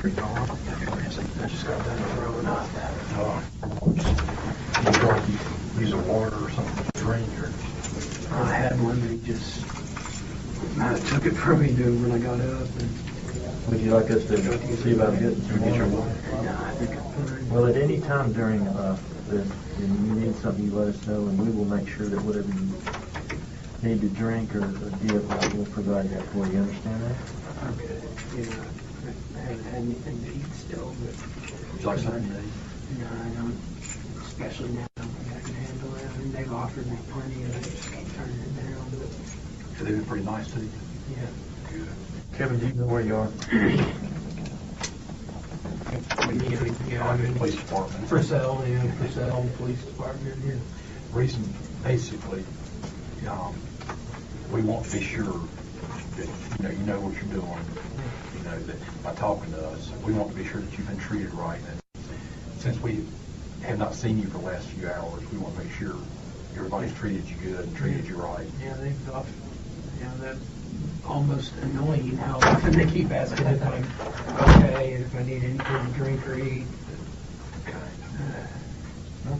I just got done throwing up. You use a water or something to drink, or I had one that he just took it from me when I got up. Would you like us to see about getting some water? No, I think I'm fine. Well, at any time during this, and you need something, you let us know, and we will make sure that whatever you need to drink or give, we'll provide that for you. Understand that? Okay. Yeah, I haven't had anything to eat still, but would you like something to eat? no, I don't. Especially now, I don't think I can handle it. I mean, they've offered me plenty, and I just keep turning it down. But So they've been pretty nice to you? yeah. Good. Kevin, do you know where you are? Yeah, I'm in Police department. Purcell, Purcell Police Department, yeah. Reason, basically, we want to be sure that you know what you're doing. You know that by talking to us, we want to be sure that you've been treated right. And since we have not seen you for the last few hours, we want to make sure everybody's treated you good and treated you right. Yeah, they've often, that's almost annoying how often they keep asking if I'm okay and if I need anything to drink or eat.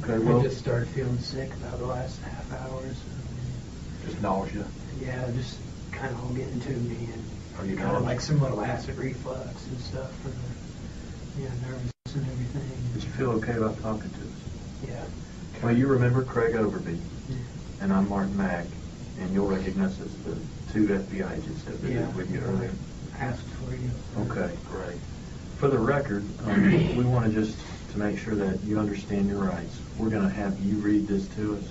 Okay, I well, just started feeling sick about the last half hours. Just nausea. Yeah, just kind of all getting to me, Are you and kind of nervous? like some little acid reflux and stuff from the nervous and everything. did you feel okay about talking to us? Yeah. Well, you remember Craig Overby, Yeah. and I'm Mark Mack, and you'll recognize us, the two FBI agents that visited with you earlier. Asked for you. Okay, great. For the record, we want to just to make sure that you understand your rights. We're going to have you read this to us.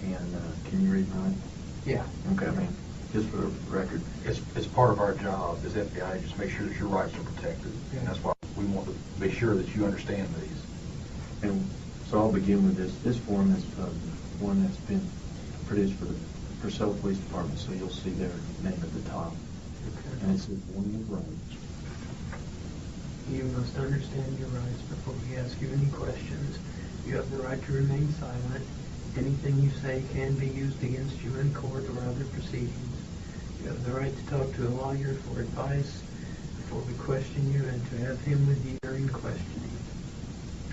And can you read mine? Yeah. Okay, I mean, just for the record. It's part of our job as FBI, just make sure that your rights are protected. Yeah. And that's why we want to be sure that you understand these. And so I'll begin with this. This form is one that's been produced for the Purcell Police Department, so you'll see their name at the top. Okay. And it says warning of rights. You must understand your rights before we ask you any questions. You have the right to remain silent. Anything you say can be used against you in court or other proceedings. You have the right to talk to a lawyer for advice before we question you and to have him with you during questioning.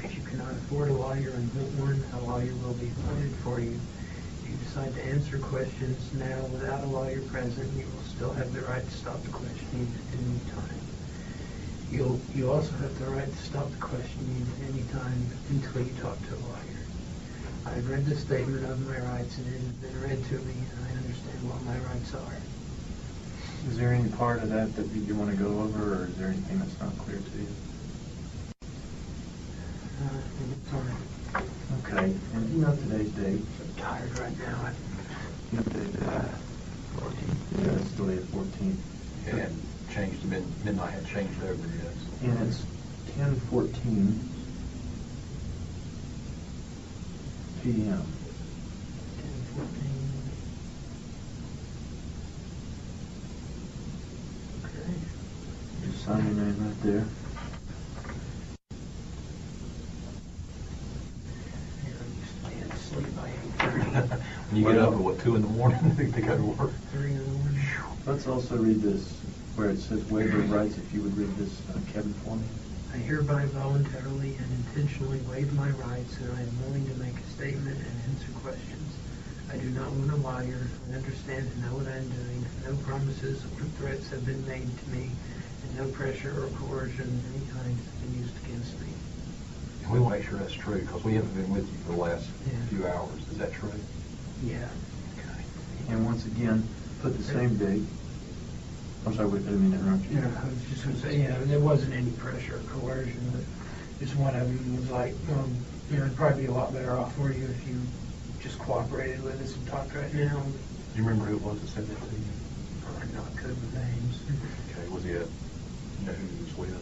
If you cannot afford a lawyer and want one, a lawyer will be appointed for you. If you decide to answer questions now without a lawyer present, you will still have the right to stop the questioning at any time. You also have the right to stop the questioning at any time until you talk to a lawyer. I've read the statement of my rights and it has been read to me, and I understand what my rights are. Is there any part of that you want to go over, or is there anything that's not clear to you? I think it's all right. Okay. And do you know today's date? I'm tired right now. You know today's date? 14th. Yeah, it's still the 14th. It had changed, midnight had changed over, yes. And it's 10:14 p.m. 10:14. Okay. Just sign your name right there. Yeah, I'm used to being asleep by 8:30. When you get up at, 2 in the morning to go to work? 3 in the morning. Let's also read this, where it says waiver of rights, if you would read this, Kevin, for me. I hereby voluntarily and intentionally waive my rights, and I am willing to make a statement and answer questions. I do not want a lawyer. I understand and know what I am doing. No promises or threats have been made to me, and no pressure or coercion of any kind has been used against me. And we want to make sure that's true, because we haven't been with you for the last few hours. Is that true? Yeah. Okay. And once again, put the same date. I'm sorry, I didn't mean to interrupt you. Yeah, I was just going to say, there wasn't any pressure or coercion, but just one of them was like, it'd probably be a lot better off for you if you just cooperated with us and talked right now. Do you remember who it was that said that to you? I'm not good with names. Okay, was he you know who he was with?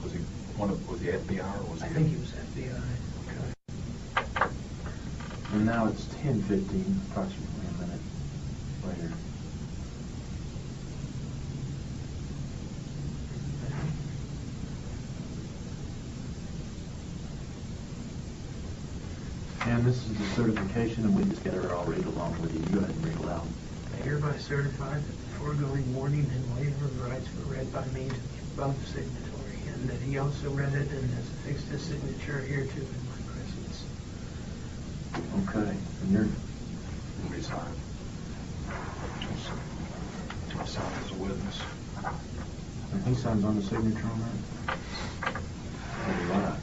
Was he FBI or was he? I think he was FBI. Okay. And now it's 10:15, approximately a minute later. And this is the certification, and we just get her all read along with you. Go ahead and read aloud. I hereby certify that the foregoing warning and waiver of rights were read by me to the above signatory, and that he also read it and has affixed his signature here too in my presence. Okay, and you're, Will be signed. I'll sign as a witness. and he signs on the signature on that? All right.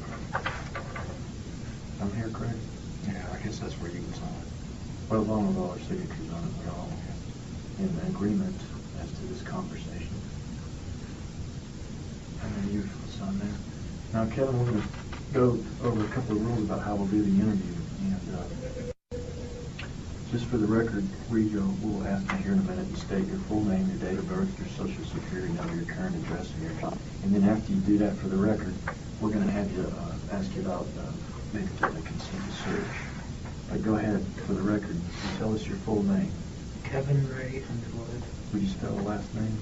I'm here, Craig? Yeah, I guess that's where you can sign. Well, as long as all our signatures on it, we're all in agreement as to this conversation. And then you sign there. Now, Kevin, we're going to go over a couple of rules about how we'll do the interview. And just for the record, we'll ask you here in a minute to state your full name, your date of birth, your social security number, your current address, and your job. And then after you do that for the record, we're going to have you ask you about maybe getting a consent to search. But go ahead, for the record, tell us your full name. Kevin Ray Underwood. Would you spell the last name?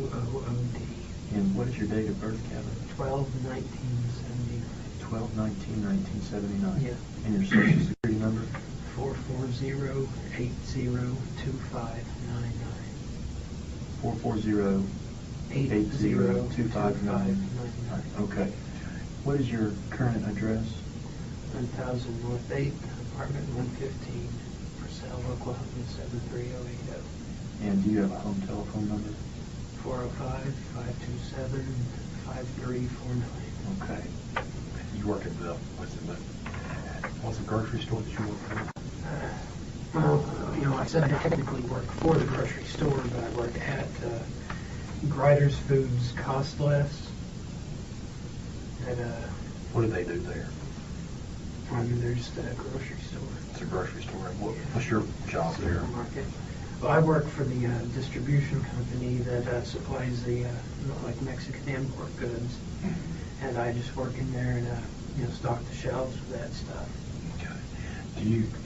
Underwood. And what is your date of birth, Kevin? 12/1979. 12/19/1979. Yeah. And your social security number? 440-802599. 440-802599. Okay. What is your current address? 1000 North 8th, apartment 115, Purcell, Oklahoma 73080. And do you have a home telephone number? 405-527-5349. Okay. You work at what's the grocery store that you work for? Well, I said I technically work for the grocery store, but I work at Grider's Foods Cost Less. At What do they do there? they're just a grocery store. It's a grocery store. What's your job there? Supermarket. Well, I work for the distribution company that supplies the like Mexican import goods, and I just work in there and stock the shelves with that stuff. Okay.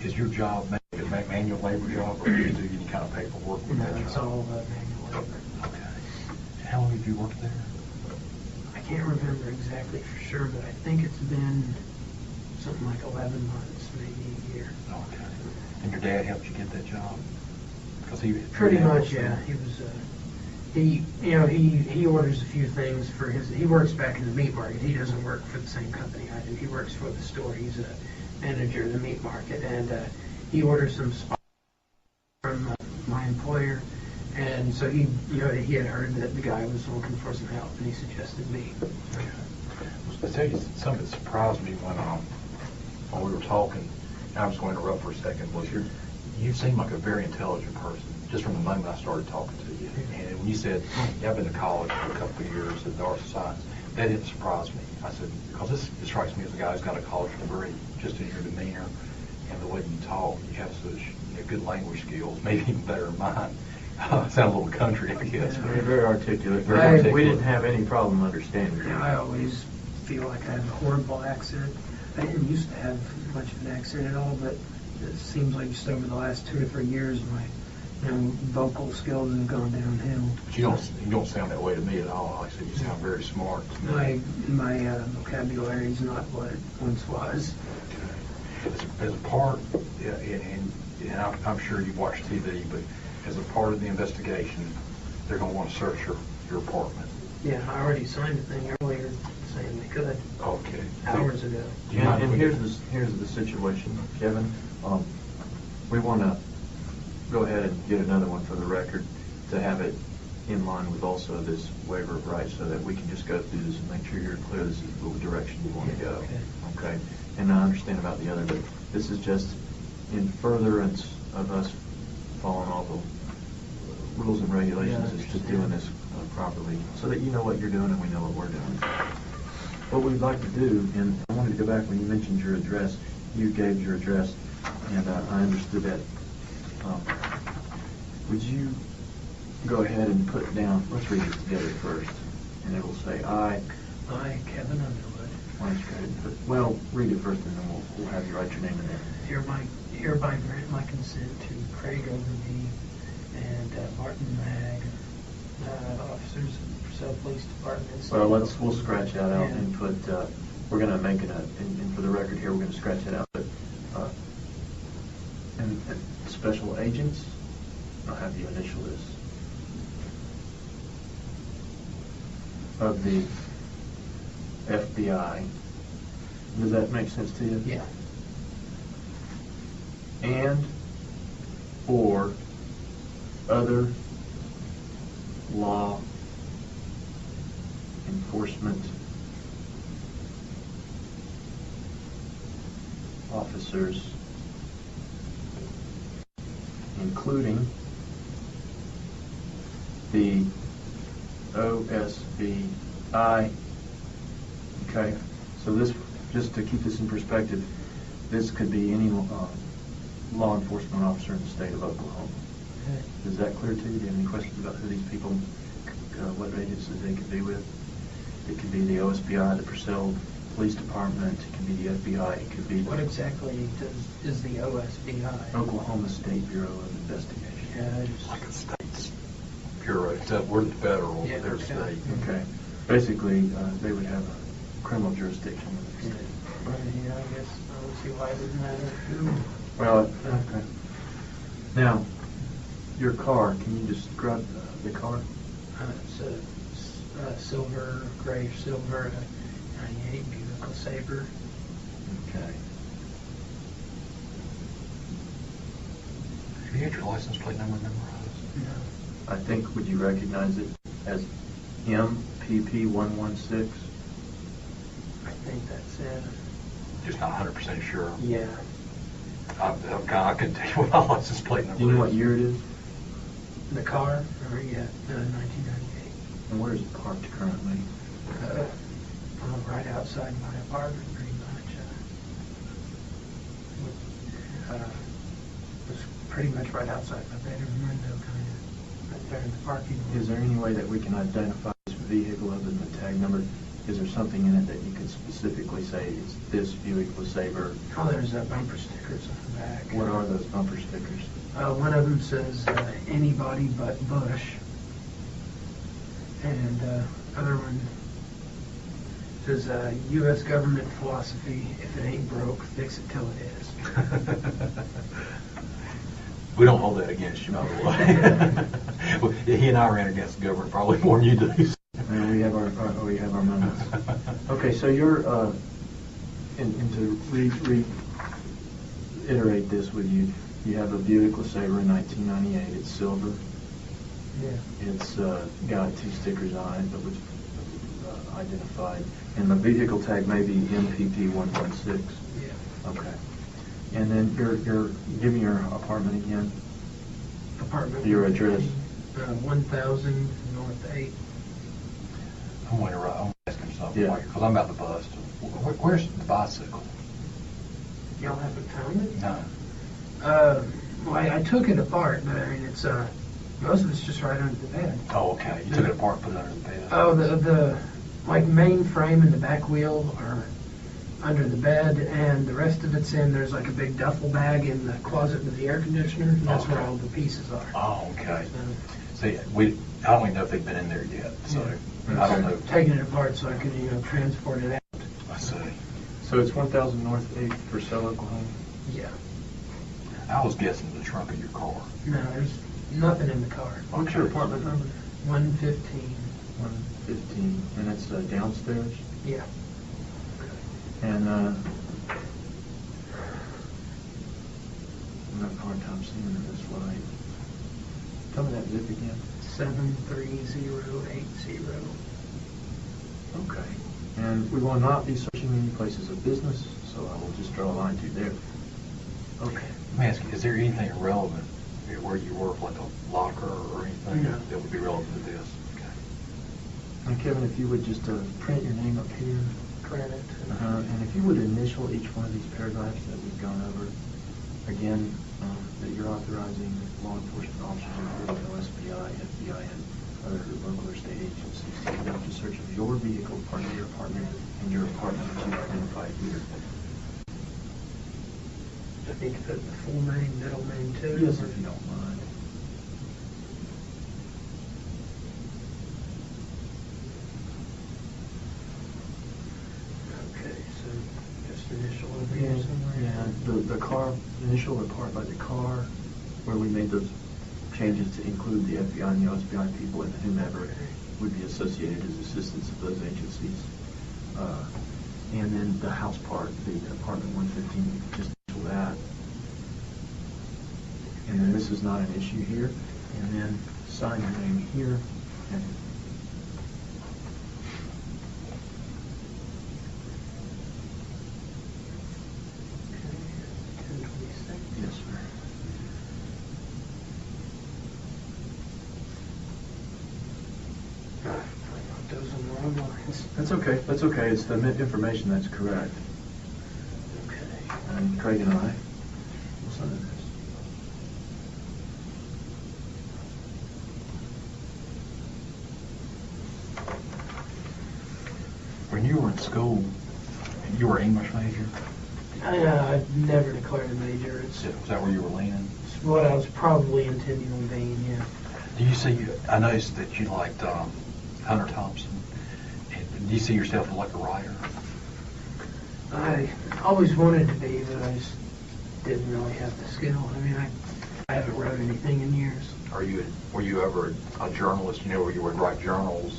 Is your job a manual labor job, or do you do any kind of paperwork with No, that it's job? all manual labor. Okay. And how long have you worked there? I can't remember exactly for sure, but I think it's been something like 11 months, maybe a year. Okay. And your dad helped you get that job? Because Pretty much, yeah. He was, he orders a few things for he works back in the meat market. He doesn't work for the same company I do. He works for the store. He's a manager of the meat market, and he orders some spices from my employer. And so he had heard that the guy was looking for some help, and he suggested me. Okay. I'll tell you something that surprised me when we were talking. I was going to interrupt for a second. You seem like a very intelligent person, just from the moment I started talking to you. And when you said, yeah, I've been to college for a couple of years at the Arts and Science, that didn't surprise me. I said, because this strikes me as a guy who's got a college degree, just in your demeanor and the way you talk. You have such good language skills, maybe even better than mine. Sound a little country, I guess. You're very articulate. We didn't have any problem understanding you. I always feel like I have a horrible accent. I didn't used to have much of an accent at all, but it seems like just over the last 2 or 3 years, my vocal skills have gone downhill. But you don't sound that way to me at all. Like I said, you sound very smart to me. My vocabulary is not what it once was. As a part, and I'm sure you've watched TV, but as a part of the investigation, they're going to want to search your apartment. Yeah, I already signed a thing earlier saying they could. Okay. Hours ago. And here's the situation, Kevin. We want to go ahead and get another one for the record to have it in line with also this waiver of rights, so that we can just go through this and make sure you're clear this is the direction you want to go. Okay. And I understand about the other, but this is just in furtherance of us following all the rules and regulations, is just doing this properly, so that you know what you're doing and we know what we're doing. What we'd like to do, and I wanted to go back when you mentioned your address, you gave your address, and I understood that. Would you go ahead and put down, let's read it together first, and it will say, I, Kevin Underwood. Well, read it first, and then we'll have you write your name in there. Hereby grant my consent to Craig Overby and Martin Mag, officers of the Purcell Police Department. Well, we'll scratch that out and put, we're going to make it and for the record here, we're going to scratch it out. But, and special agents, I'll have you initial this. of the FBI. Does that make sense to you? Yeah. And or other law enforcement officers, including the OSBI. Okay, so this, just to keep this in perspective, this could be any law enforcement officer in the state of Oklahoma. Okay. Is that clear to you? Do you have any questions about who these people, what agencies they could be with? It could be the OSBI, the Purcell Police Department, it could be the FBI, it could be What exactly is the OSBI? Oklahoma State Bureau of Investigation. Yeah, I just, Like a state's bureau, except we're the federal, Yeah, they're okay. state. Okay. Basically, they would have a criminal jurisdiction in the state. yeah, I guess I don't see why it would matter who. Well, okay. Now, your car, can you describe the car? It's a silver, gray silver, 98 Buick Sabre. Okay. Have you had your license plate number memorized? No. I think, would you recognize it as MPP116? I think that's it. Just not 100% sure. Yeah. I couldn't tell you what my license plate number Do you know what is. year it is? The car, 1998. And where is it parked currently? Right outside my apartment, pretty much. Was pretty much right outside my bedroom window, kind of, right there in the parking lot. Is there any way that we can identify this vehicle other than the tag number? Is there something in it that you could specifically say it's this Buick LeSabre? Oh, there's bumper stickers on the back. What are those bumper stickers? One of them says anybody but Bush, and other one says U.S. government philosophy: if it ain't broke, fix it till it is. We don't hold that against you, by the way. Well, he and I ran against the government probably more than you do. And we have our moments. Okay, so you're and to reiterate this with you, you have a Buick LeSabre in 1998. It's silver. Yeah. It's got 2 stickers on it, but was identified, and the vehicle tag may be MPP116. Yeah. Okay. And then you're give me your apartment again. Apartment. Your address. 1000 North 8. I'm going to ask him something, Yeah. because I'm about to bust. Where's the bicycle? Y'all haven't found it? No. Well, I took it apart, but I mean, it's most of it's just right under the bed. Oh, okay. You took it apart, put it under the bed. Oh, the like main frame and the back wheel are under the bed, and the rest of it's in. There's like a big duffel bag in the closet with the air conditioner, and that's where Okay. all the pieces are. Oh, okay. So, See, I don't even know if they've been in there yet, so I don't know. taking it apart so I can transport it out. I see. So it's 1000 North 8th, Purcell, Oklahoma. Yeah. I was guessing the trunk of your car. No, there's nothing in the car. What's your apartment number? 115. 115, and it's downstairs. Yeah. And I'm having a hard time seeing it this way. Tell me that zip again. 73080. Okay. And we will not be searching any places of business, so I will just draw a line through there. Okay. Let me ask you, is there anything relevant where you work, like a locker or anything No. that would be relevant to this? Okay. And Kevin, if you would just print your name up here. Credit. And if you would initial each one of these paragraphs that we've gone over, again, that you're authorizing law enforcement officers, including OSBI, FBI, and other local or state agencies to conduct a search of your vehicle, part of your apartment, and your apartment that you've identified here. I think put the full name, middle name too. Yes, if you don't mind. Okay, so just initial over here somewhere. Yeah, the car, initial report by the car, where we made those changes to include the FBI and the OSBI people and whomever, would be associated as assistants of those agencies. And then the house part, the apartment 115, just that. And then this is not an issue here. And then sign your name here. And yes, sir. I wrote those on the wrong lines. That's okay. That's okay. It's the information that's correct. Okay. And Craig and I will sign this. When you were in school, you were an English major? I never declared a major. Is that where you were leaning? It's what I was probably intending on being, yeah. Do you see, I noticed that you liked Hunter Thompson. Do you see yourself as like a writer? I always wanted to be, but I just didn't really have the skill. I mean, I haven't wrote anything in years. Were you ever a journalist, where you would write journals?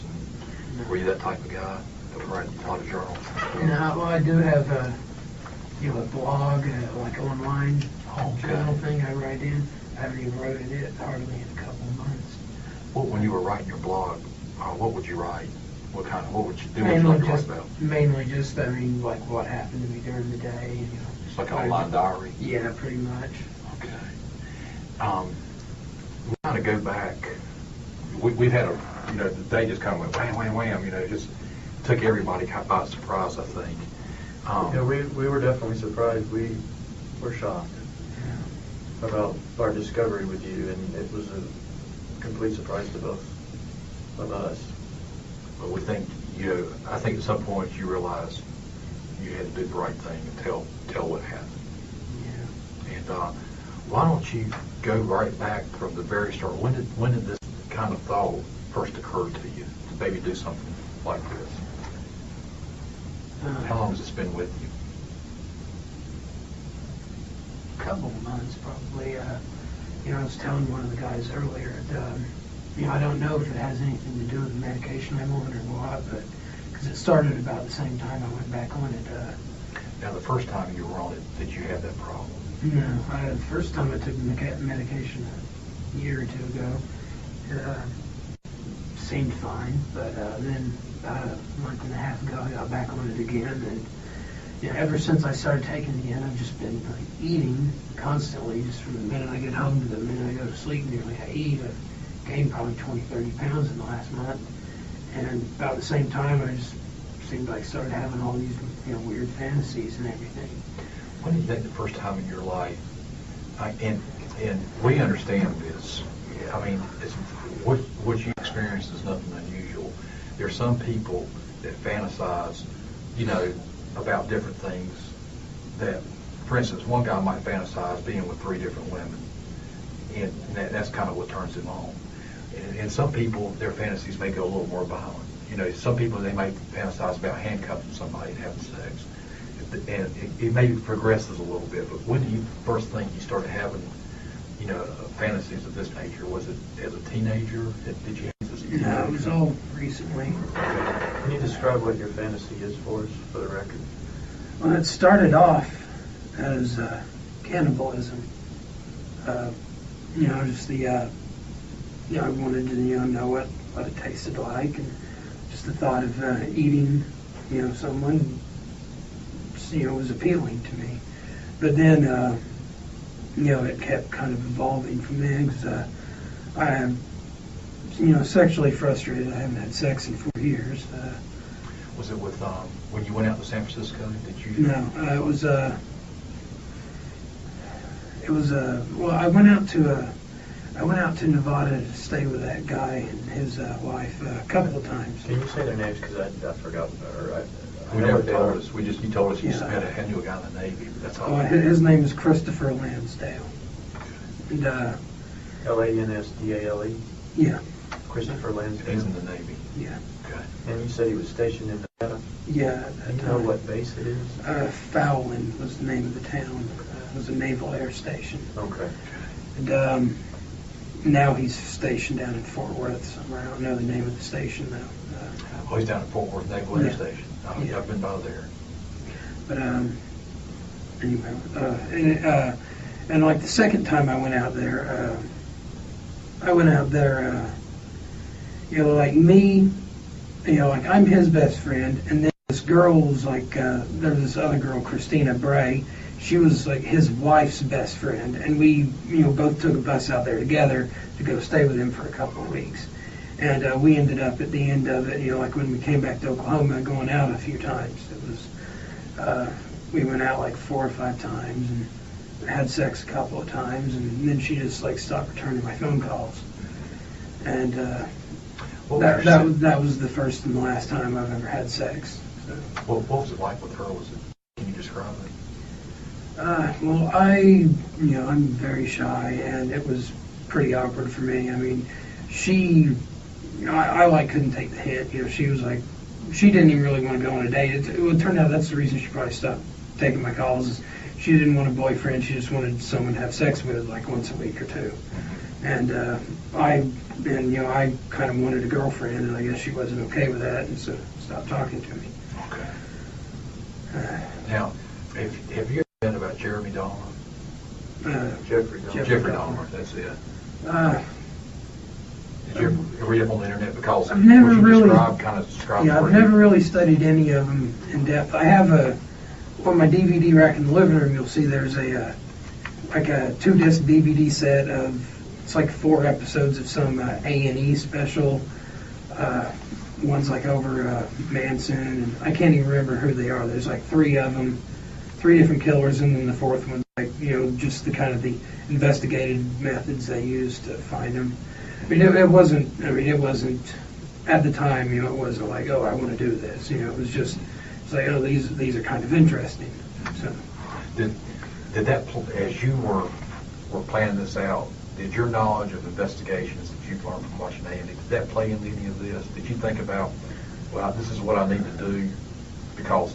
And were you that type of guy that would write a lot of journals? No, well, I do have a blog, like online journal thing I write in. I haven't even wrote it hardly in a couple of months. Well, when you were writing your blog, what would you write? What would you do? Mainly just, I mean, like what happened to me during the day. It's like an online diary? Yeah, pretty much. Okay. We kind of go back. We've had the day just kind of went wham, wham, wham, it just took everybody kind of by surprise, I think. We were definitely surprised. We were shocked about our discovery with you, and it was a complete surprise to both of us. But we think, I think at some point you realized you had to do the right thing and tell what happened. Yeah. And why don't you go right back from the very start? When did this kind of thought first occur to you to maybe do something like this? How long has this been with you? A couple of months, probably. I was telling one of the guys earlier that, I don't know if it has anything to do with the medication I'm on or what, but because it started about the same time I went back on it. Now, the first time you were on it, did you have that problem? No, the first time I took the medication a year or two ago, it seemed fine, but then about a month and a half ago I got back on it again, and ever since I started taking it again, I've just been eating constantly, just from the minute I get home to the minute I go to sleep. Nearly I eat. I've gained probably 20-30 pounds in the last month, and about the same time I just seemed like started having all these weird fantasies and everything. When did you think the first time in your life, and we understand this, I mean, what you experienced is nothing unusual. There are some people that fantasize, about different things that, for instance, one guy might fantasize being with 3 different women, and that's kind of what turns him on. And some people, their fantasies may go a little more violent. Some people, they may fantasize about handcuffing somebody and having sex. And it maybe progresses a little bit, but when do you first think you started having, fantasies of this nature? Was it as a teenager? Did you have this? No, it was all recently. Can you describe what your fantasy is for us, for the record? Well, it started off as cannibalism. Just the, I wanted to, know what it tasted like, and just the thought of eating, someone, was appealing to me. But then, it kept kind of evolving from there, because I am, sexually frustrated. I haven't had sex in 4 years. Was it with, when you went out to San Francisco, did you? No, well, I went out to Nevada to stay with that guy and his wife a couple of times. Can you say their names, because I forgot, You never told us. You told us you knew a guy in the Navy, but that's all. Oh, his name is Christopher Lansdale. And, Lansdale? Yeah. Christopher Lansdale? He's in the Navy. Yeah. Okay. And you said he was stationed in Nevada? Yeah. Do you know what base it is? Fowlin was the name of the town. It was a naval air station. Okay. And, now he's stationed down in Fort Worth somewhere. I don't know the name of the station though. Oh, he's down at Fort Worth Naval Air Yeah. Station. Yeah. I've been by there. But anyway, and like the second time I went out there, like me, like I'm his best friend, and then this girl's like, there's this other girl, Christina Bray. She was like his wife's best friend, and we, both took a bus out there together to go stay with him for a couple of weeks. And we ended up at the end of it, like when we came back to Oklahoma, going out a few times. It was, we went out like 4 or 5 times and had sex a couple of times, and then she just like stopped returning my phone calls. And that was the first and the last time I've ever had sex. So. What was it like with her? Can you describe it? Well, I'm very shy, and it was pretty awkward for me. I mean, she, I like couldn't take the hit. She was like, she didn't even really want to go on a date. It turned out that's the reason she probably stopped taking my calls. Is she didn't want a boyfriend. She just wanted someone to have sex with, like once a week or two. And I kind of wanted a girlfriend, and I guess she wasn't okay with that, and so stopped talking to me. Okay. Now, have you ever read about Jeremy Dahmer? Jeffrey Dahmer. Jeffrey Dahmer, that's it. Did you ever read up on the internet? Because I've never what you really, described I've never really studied any of them in depth. I have on my DVD rack in the living room, you'll see there's a 2-disc DVD set of, it's like 4 episodes of some A&E special. One's like over Manson, and I can't even remember who they are. There's like 3 of them, 3 different killers, and then the 4th one, like, just the kind of the investigative methods they used to find them. I mean, it wasn't at the time, it wasn't like, oh, I want to do this. It was just, it's like, oh, these are kind of interesting. So, Did that, as you were planning this out, did your knowledge of investigations that you've learned from watching A&E, did that play into any of this? Did you think about, well, this is what I need to do? Because,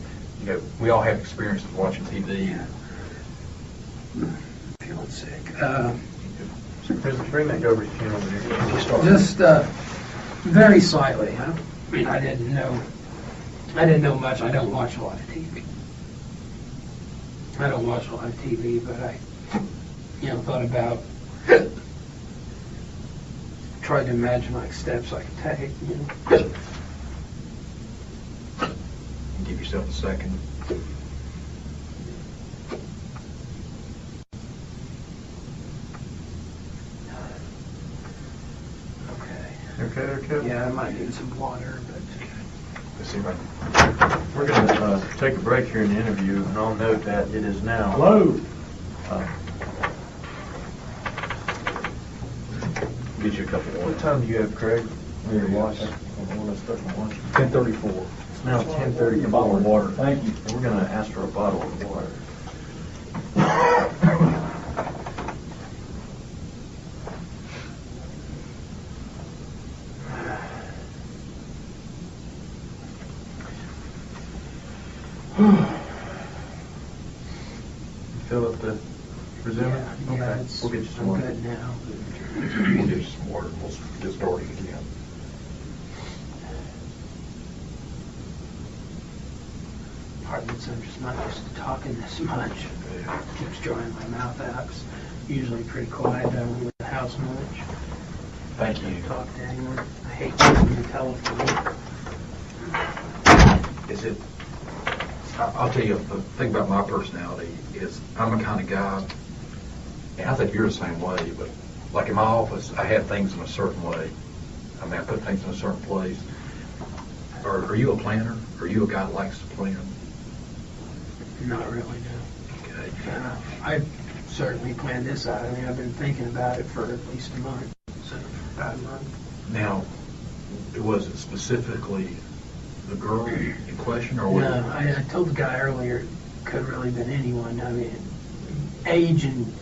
we all have experience of watching TV. I'm feeling sick. Bring that over to you. Just very slightly. I mean, I didn't know much. I don't watch a lot of TV. But I, thought about, tried to imagine like steps I could take. Give yourself a second. Okay. Yeah, I might need some water, but. Let's see if I can. We're going to take a break here in the interview, and I'll note that it is now. Hello. Get you a couple more. What time do you have, Craig? When you're watching? When I start watching? 10:34. It's now 10:34. A bottle of water. Thank you. And we're going to ask for a bottle of water. Fill up the resume? Yeah, We'll get you some I'm water. good now. We'll get you some water and we'll get started again. Pardon, I'm just not used to talking this much. Keeps drying my mouth out. It's usually pretty quiet. I don't leave the house much. Thank I you. don't talk to anyone. I hate using the telephone. Is it, I'll tell you, the thing about my personality is I'm the kind of guy, and I think you're the same way, but like in my office, I have things in a certain way. I mean, I put things in a certain place. Are you a planner? Are you a guy that likes to plan? Not really, no. Okay. I certainly planned this out. I mean, I've been thinking about it for at least a month, so about a month. Now, was it specifically the girl in question, or was No, I told the guy earlier it could have really been anyone. I mean, age and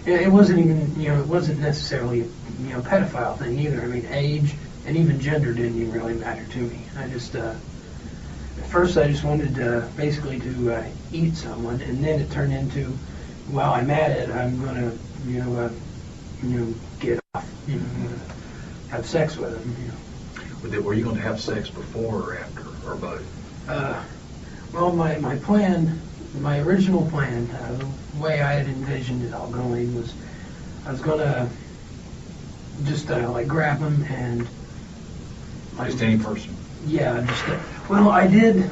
it wasn't even, it wasn't necessarily a, pedophile thing either. I mean, age and even gender didn't even really matter to me. I just, at first I just wanted basically to eat someone, and then it turned into, while I'm at it, I'm going to, get off. you know, have sex with him, you know. Were you going to have sex before or after, or both? Well, my plan, my original plan, the way I had envisioned it all going was I was going to just like grab him and like, Just any person? yeah, just well, I did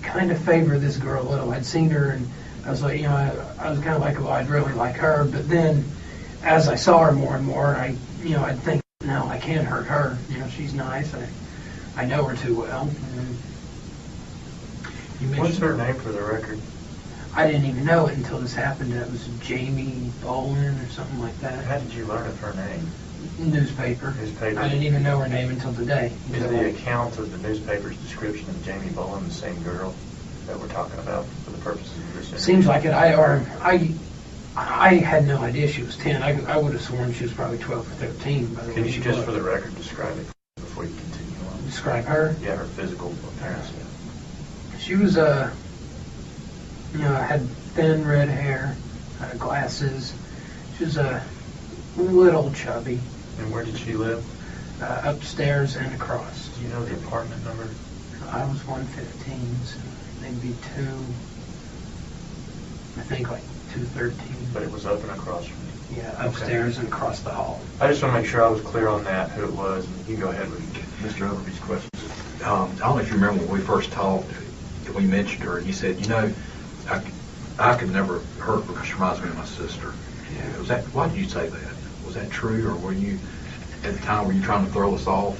kind of favor this girl a little. I'd seen her and I was like, you know, I was kind of like, well, I'd really like her, but then as I saw her more and more, I'd think, no, I can't hurt her. You know, she's nice. I know her too well. What's her name for the record? I didn't even know it until this happened. It was Jamie Bolin or something like that. How did you learn of her name? Newspaper. Newspaper. I didn't even know her name until today. Is the account of the newspaper's description of Jamie Bolin the same girl that we're talking about for the purposes of this interview? Seems like it. I had no idea she was 10. I would have sworn she was probably 12 or 13. By the Can way you she just looked. for the record describe it before you continue on? Describe her? Yeah, her physical appearance. She was had thin red hair, glasses. She was a little chubby. And where did she live? Upstairs and across. Do you know the apartment number? I was 115, so maybe I think like 213. But it was open across from you. Yeah, upstairs and across the hall. I just want to make sure I was clear on that, who it was, and you can go ahead with Mr. Overby's questions. I don't know if you remember when we first talked, we mentioned her, and you said, you know, I could never hurt her because she reminds me of my sister. Yeah. Why did you say that? Was that true, or were you, at the time, were you trying to throw us off?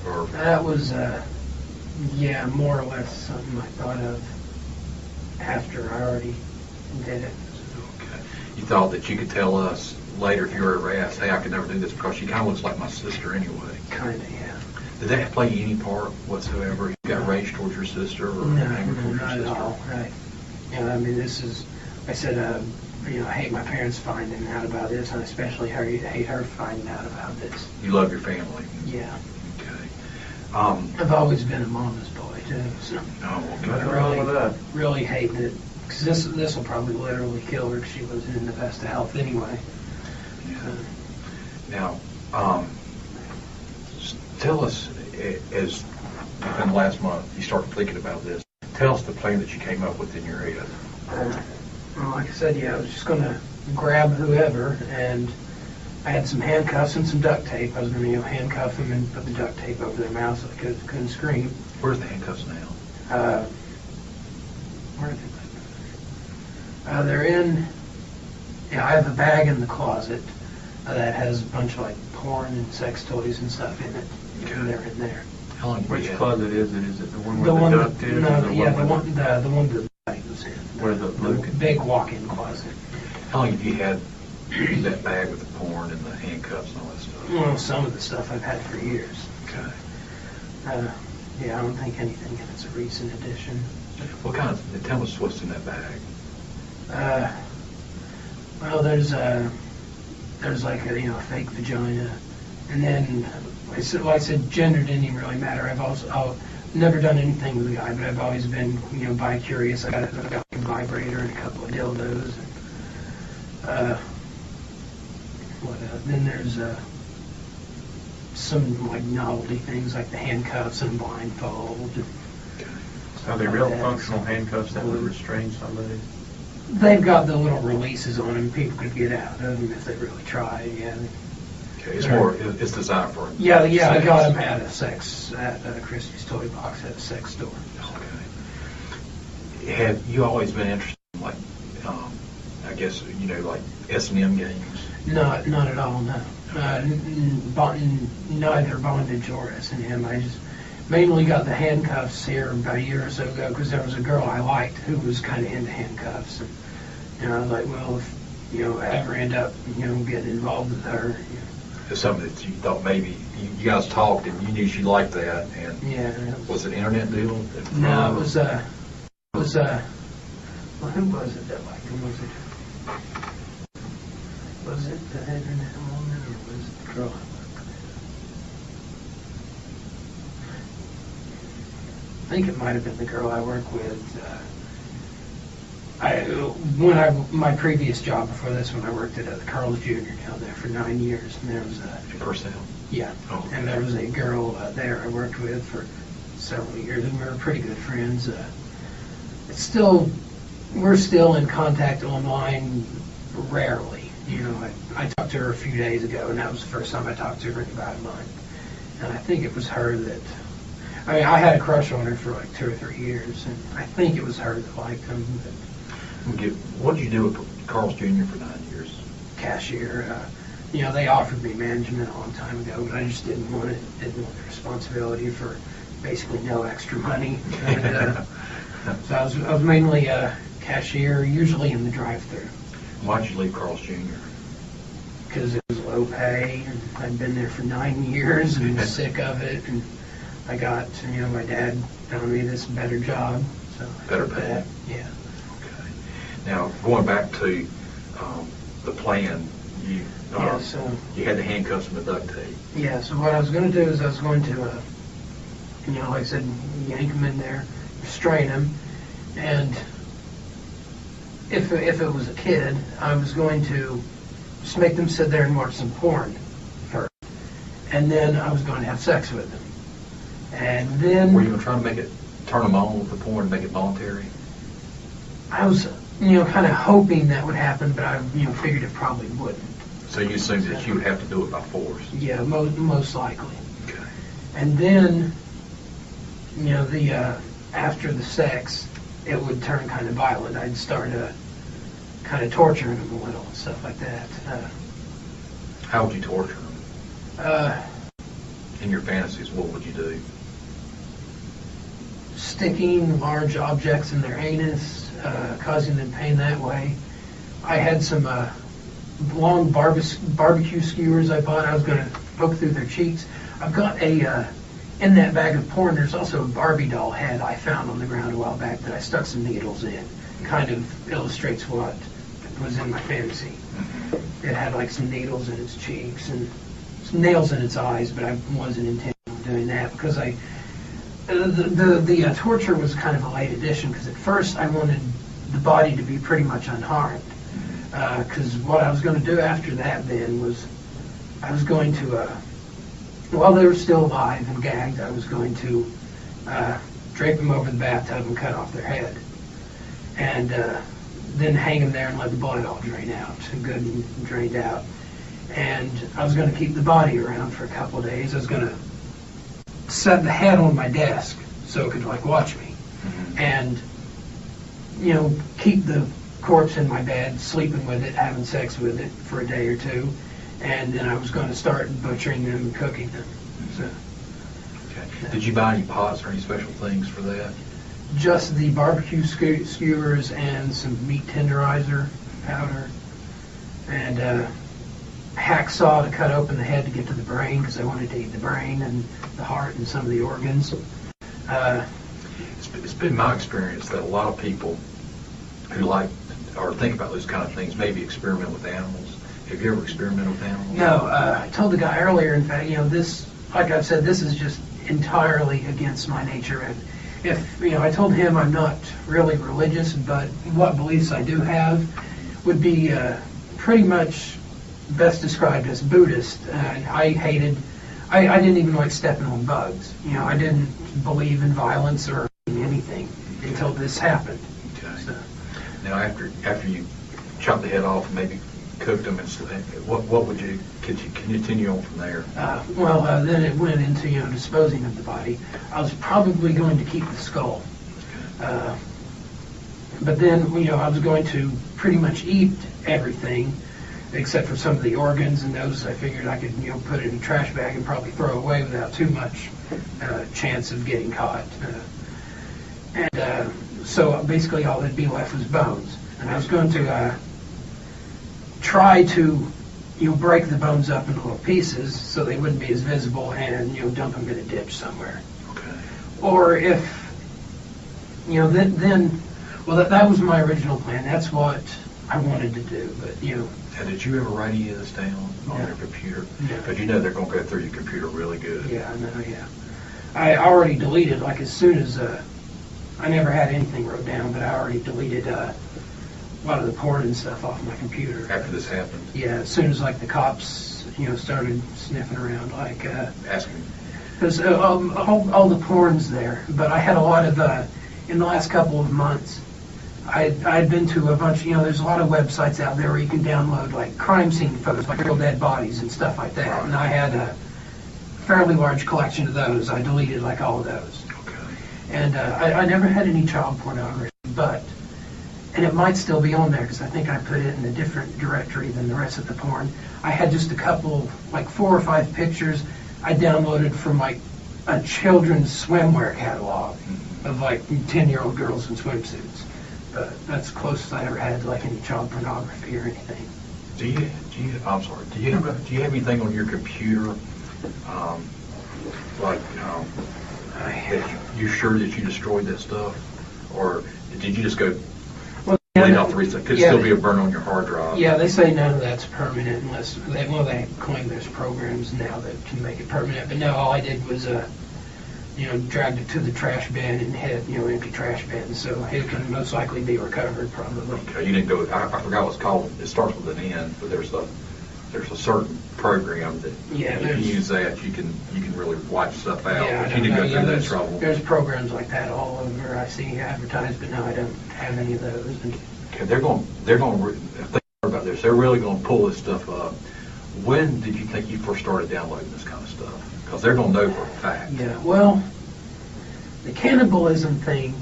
Or That was, more or less something I thought of after I already did it. Okay. You thought that you could tell us later if you were ever asked, hey, I could never do this because she kind of looks like my sister anyway. Kind of, yeah. Did that play any part whatsoever? You got rage towards your sister or No, anger towards not your at sister? all. Right. You know, I mean, I said, I hate my parents finding out about this, and especially hate her finding out about this. You love your family? Yeah. Okay. I've always been a mama's boy, too, so Oh, Nothing okay. wrong with that. really hating it. Because this will probably literally kill her because she wasn't in the best of health anyway. Yeah. Now, tell us, as within the last month you started thinking about this, tell us the plan that you came up with in your head. Well, like I said, I was just going to grab whoever, and I had some handcuffs and some duct tape. I was going to handcuff them and put the duct tape over their mouth so they couldn't scream. Where's the handcuffs now? Where are they? They're in, I have a bag in the closet that has a bunch of like porn and sex toys and stuff in it. Okay. And they're in there. How long did Which you have? closet is it? Is it the one The where one the that, duct is? no, or the yeah, one with the one that the bag was in. Where the Luke- big walk-in closet. How long have you had that bag with the porn and the handcuffs and all that stuff? Well, some of the stuff I've had for years. Okay. I don't think anything in it's a recent addition. What kind of, tell us what's in that bag. Well, there's like a fake vagina, and then like I said, gender didn't even really matter. I've never done anything with a guy, but I've always been bi-curious. I got a vibrator and a couple of dildos. Then there's some like novelty things like the handcuffs and blindfold. Are they real functional handcuffs that would restrain somebody? They've got the little releases on them. People could get out of them if they really tried. Yeah. Okay, it's designed for Yeah. I sex. got them at Christie's Toy Box at a sex store. Okay. Have you always been interested in like, I guess like S&M games? Not at all. No. Neither bondage or S&M. I just mainly got the handcuffs here about a year or so ago because there was a girl I liked who was kind of into handcuffs, and I was like, well, if I ever end up getting involved with her. It's something that you thought maybe you guys talked and you knew she liked that, and Yeah. was it an internet deal? No, it was well, who was it that liked him? Was it the internet woman or was it the girl I worked with? I think it might have been the girl I work with. My previous job before this one, I worked at the Carl's Jr. down there for 9 years, and there was In Purcell? yeah, Oh, okay. and there was a girl there I worked with for several years, and we were pretty good friends. We're still in contact online rarely. You know, I talked to her a few days ago, and that was the first time I talked to her in about a month. And I think it was her that, I had a crush on her for like 2 or 3 years, and I think it was her that liked him. What did you do at Carl's Jr. for 9 years? Cashier. They offered me management a long time ago, but I just didn't want it. Didn't want the responsibility for basically no extra money. And, so I was mainly a cashier, usually in the drive-thru. Why'd you leave Carl's Jr.? Because it was low pay, and I'd been there for 9 years and was sick of it. And I got, my dad found me this better job. So Better pay? that, yeah. Okay. Now, going back to the plan, you had the handcuffs and the duct tape. Yeah, so what I was going to do is I was going to, like I said, yank them in there, restrain them, and if it was a kid, I was going to just make them sit there and watch some porn first, and then I was going to have sex with them. And then... Were you going to try to turn them on with the porn and make it voluntary? I was, kind of hoping that would happen, but I, figured it probably wouldn't. So you assumed that you would have to do it by force? Yeah, most likely. Okay. And then, after the sex, it would turn kind of violent. I'd start kind of torturing them a little and stuff like that. How would you torture them? In your fantasies, what would you do? Sticking large objects in their anus, causing them pain that way. I had some long barbecue skewers I bought. I was going to poke through their cheeks. I've got in that bag of porn, there's also a Barbie doll head I found on the ground a while back that I stuck some needles in. Kind of illustrates what was in my fantasy. It had like some needles in its cheeks and some nails in its eyes, but I wasn't intending on doing that because the torture was kind of a late addition because at first I wanted the body to be pretty much unharmed. Because what I was going to do after that then was I was going to, while they were still alive and gagged, I was going to drape them over the bathtub and cut off their head. And then hang them there and let the blood all drain out, good and drained out. And I was going to keep the body around for a couple of days. I was going to set the head on my desk so it could watch me. And, keep the corpse in my bed, sleeping with it, having sex with it for a day or two, and then I was going to start butchering them and cooking them. So, okay. Did you buy any pots or any special things for that? Just the barbecue skewers and some meat tenderizer powder, and hacksaw to cut open the head to get to the brain because I wanted to eat the brain and the heart and some of the organs. It's been my experience that a lot of people who like or think about those kind of things maybe experiment with animals. Have you ever experimented with animals? No, I told the guy earlier, in fact, this, like I've said, this is just entirely against my nature. And if, I told him I'm not really religious, but what beliefs I do have would be pretty much best described as Buddhist. I didn't even like stepping on bugs. I didn't believe in violence or anything until this happened. Okay. So. Now, after you chopped the head off and maybe cooked them, and could you continue on from there? Then it went into, disposing of the body. I was probably going to keep the skull. But then, I was going to pretty much eat everything except for some of the organs, and those I figured I could, put in a trash bag and probably throw away without too much chance of getting caught. So basically all that'd be left was bones. And I was going to try to, break the bones up into little pieces so they wouldn't be as visible and, dump them in a ditch somewhere. Okay. Or if, that was my original plan. That's what I wanted to do, but, Now, did you ever write any of this down on your computer? No. Because they're going to go through your computer really good. Yeah, I know, yeah. I already deleted, as soon as, I never had anything wrote down, but I already deleted a lot of the porn and stuff off my computer. After this happened? Yeah, as soon as like the cops, started sniffing around, like, Asking. because all the porn's there, but I had a lot of, in the last couple of months, I'd been to a bunch, there's a lot of websites out there where you can download like crime scene photos, like real dead bodies and stuff like that, and I had a fairly large collection of those. I deleted like all of those. Okay. And I never had any child pornography, and it might still be on there because I think I put it in a different directory than the rest of the porn. I had just a couple, like 4 or 5 pictures I downloaded from like a children's swimwear catalog of like 10-year-old girls in swimsuits. But that's close as I ever had to like any child pornography or anything. Do you I'm sorry, do you have anything on your computer, that you sure that you destroyed that stuff? Or did you just go delete off the reset? Could still be a burn on your hard drive? Yeah, they say none of that's permanent unless, they claim there's programs now that can make it permanent. But no, all I did was, dragged it to the trash bin and hit, empty trash bin. So it can most likely be recovered probably. Okay, you didn't go, I forgot what it's called. It starts with an N, but there's a certain program that if you use that, you can really wipe stuff out. Yeah, but you didn't go through that trouble. There's programs like that all over. I see advertised, but no, I don't have any of those. Okay, if they heard about this, they're really going to pull this stuff up. When did you think you first started downloading this kind of stuff? Because they're going to know for a fact. Yeah, well, the cannibalism thing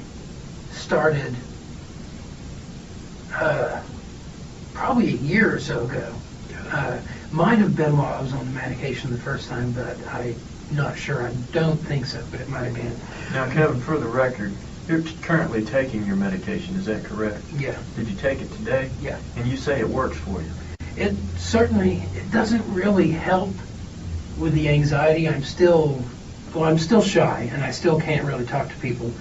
started probably a year or so ago. Might have been while I was on the medication the first time, but I'm not sure. I don't think so, but it might have been. Now, Kevin, for the record, you're currently taking your medication, is that correct? Yeah. Did you take it today? Yeah. And you say it works for you? It doesn't really help with the anxiety. I'm still shy, and I still can't really talk to people.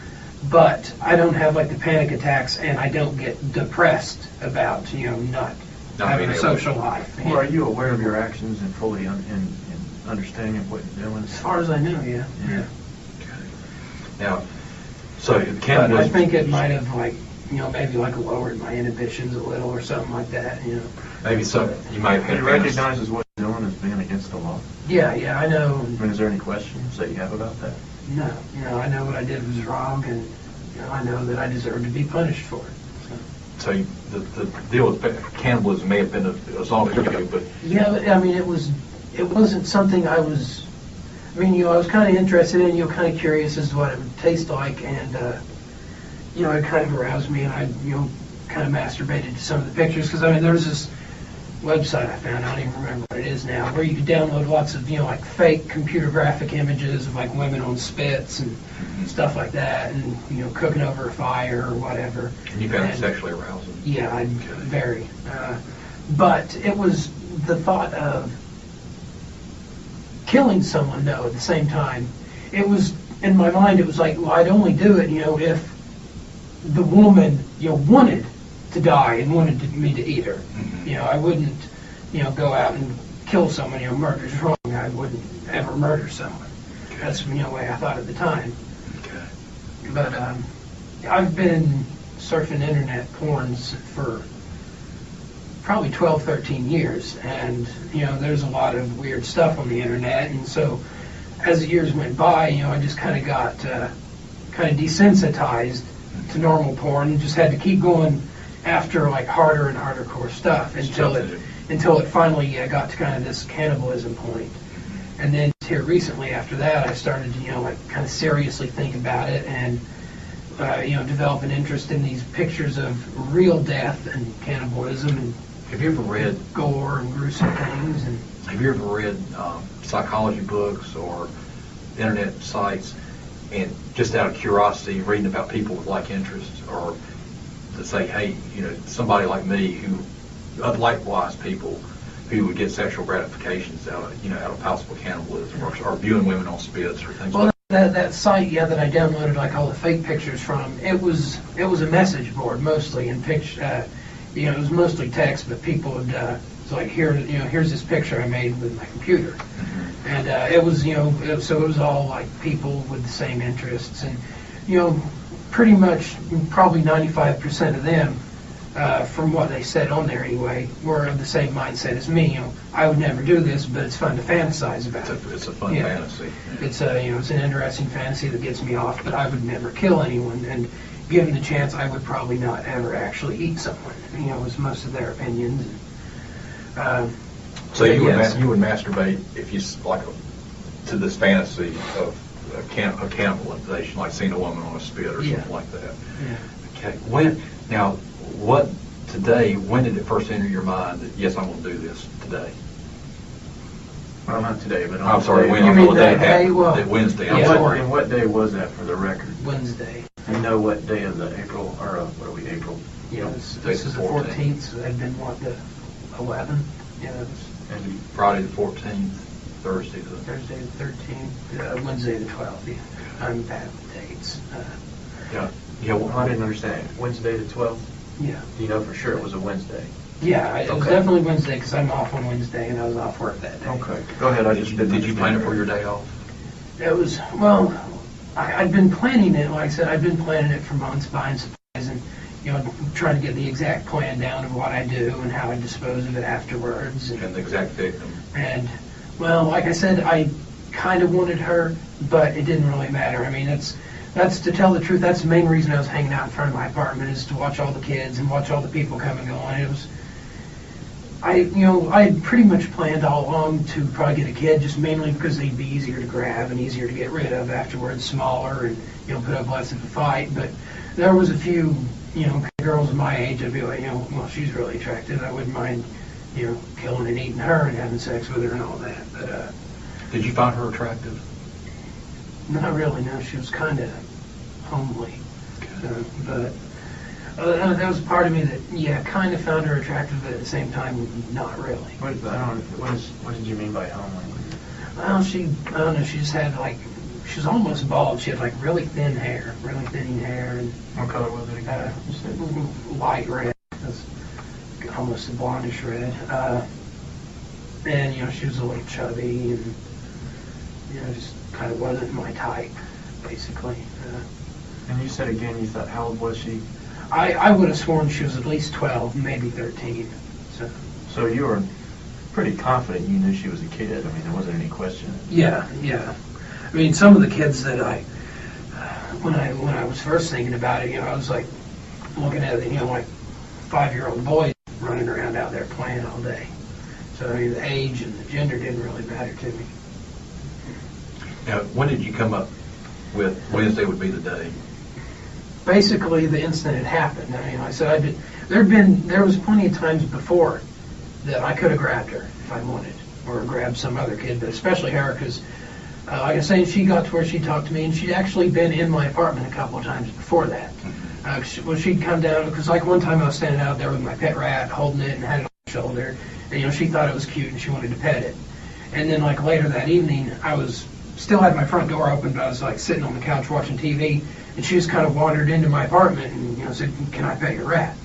But I don't have like the panic attacks, and I don't get depressed about, not having a social life. Well, are you aware of your actions and fully in understanding of what you're doing? As far as I know, yeah. Yeah. Okay. Now, so But I think it might have maybe lowered my inhibitions a little or something like that, Maybe so. You might have He had recognizes what you're doing as being against the law? Yeah, I know. I mean, is there any questions that you have about that? No, I know what I did was wrong, and I know that I deserve to be punished for it. So the deal with cannibalism may have been as long as ago, but Yeah, but, I mean, it wasn't something I was. I mean, I was kind of interested in, kind of curious as to what it would taste like, and it kind of aroused me, and I, kind of masturbated to some of the pictures because there's this website I found, I don't even remember what it is now, where you could download lots of, fake computer graphic images of women on spits and stuff like that, and, cooking over a fire or whatever. And you found it sexually arousing? Yeah, very. But it was the thought of killing someone, though, at the same time. It was, in my mind, it was like, well, I'd only do it, if the woman, wanted to die and wanted me to eat her. I wouldn't, go out and kill someone. Murder's wrong. I wouldn't ever murder someone. Okay. That's the way I thought at the time. Okay. But I've been surfing internet porns for probably 12, 13 years, and there's a lot of weird stuff on the internet, and so as the years went by, I just kind of got kind of desensitized to normal porn and just had to keep going after harder and harder core stuff until it finally got to kind of this cannibalism point. And then here recently after that, I started to kind of seriously think about it and develop an interest in these pictures of real death and cannibalism and have you ever read gore and gruesome things. And have you ever read psychology books or internet sites, and just out of curiosity, reading about people with like interests, or to say, hey, somebody like me who, likewise people who would get sexual gratifications out of possible cannibalism or viewing women on spits or things like that? That site, that I downloaded all the fake pictures from, it was a message board mostly, and it was mostly text, but people would, it's like, here's this picture I made with my computer. And it was, so it was all people with the same interests, and, pretty much, probably 95% of them from what they said on there anyway, were of the same mindset as me. I would never do this, but it's fun to fantasize about. It's a fun fantasy. It's it's an interesting fantasy that gets me off, but I would never kill anyone. And given the chance, I would probably not ever actually eat someone. Was most of their opinions. So you yes. would masturbate if you to this fantasy of a cannibalization, like seeing a woman on a spit or something like that. Yeah. Okay. When did it first enter your mind that yes, I'm going to do this today? Well, not today, but I'm sorry. When You mean what that day day? happened? Well, That Wednesday. I'm yeah. sorry. And what day was that for the record? Wednesday. You know what day of the April, or what are we, April? Yeah, this is the 14th, so that'd been the 11th. Yeah, that was And Friday the 14th, Thursday the... Thursday the 13th, Wednesday the 12th. Yeah. I'm bad with dates. Yeah. Well, I didn't understand. Wednesday the 12th? Yeah. Do you know for sure it was a Wednesday? Yeah, it was Okay. definitely Wednesday because I'm off on Wednesday and I was off work that day. Okay. Go ahead. I just Did you plan it for your day off? It was, well, I'd been planning it, like I said, I've been planning it for months, buying supplies and, trying to get the exact plan down of what I do and how I dispose of it afterwards. And the exact victim? And, well, like I said, I kind of wanted her, but it didn't really matter. I mean, that's to tell the truth, that's the main reason I was hanging out in front of my apartment, is to watch all the kids and watch all the people come and go. And it was, I had pretty much planned all along to probably get a kid, just mainly because they'd be easier to grab and easier to get rid of afterwards, smaller, and, put up less of a fight. But there was a few, girls my age, I'd be like, well, she's really attractive. I wouldn't mind, killing and eating her and having sex with her and all that. But, Did you find her attractive? not really, no. She was kind of homely. But there was a part of me that, kind of found her attractive, but at the same time, not really. What did you mean by homely? Well, I don't know, she just had, she was almost bald. She had, really thin hair, really thinning hair. And What color was it again? light red. It was almost a blondish red. And, she was a little chubby and, just kind of wasn't my type, basically. And you said again, you thought, how old was she? I would have sworn she was at least 12, maybe 13. So you were pretty confident you knew she was a kid. I mean, there wasn't any question. Yeah. I mean, some of the kids that when I was first thinking about it, I was looking at it, 5-year-old boys running around out there playing all day. So I mean, the age and the gender didn't really matter to me. Now, when did you come up with Wednesday would be the day? Basically, the instant it happened. I mean, I said there was plenty of times before that I could have grabbed her if I wanted, or grabbed some other kid, but especially her because, like I say, she got to where she talked to me, and she'd actually been in my apartment a couple of times before that. She'd come down, because one time I was standing out there with my pet rat, holding it and had it on my shoulder, and she thought it was cute and she wanted to pet it. And then later that evening, I was still had my front door open, but I was sitting on the couch watching TV, and she just kind of wandered into my apartment and said, "Can I pet your rat?"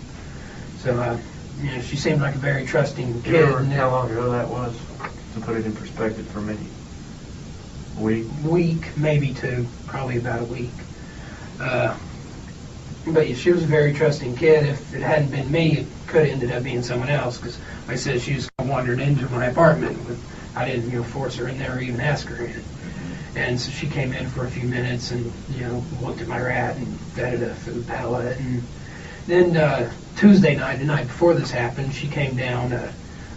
So she seemed like a very trusting Do you kid. remember how long ago that was? To put it in perspective for me. A week? Maybe two, probably about a week. But yeah, she was a very trusting kid. If it hadn't been me, it could have ended up being someone else, because like I said, she just wandered into my apartment. I didn't force her in there or even ask her in. And so she came in for a few minutes and looked at my rat and fed it a food pellet. And then Tuesday night, the night before this happened, she came down.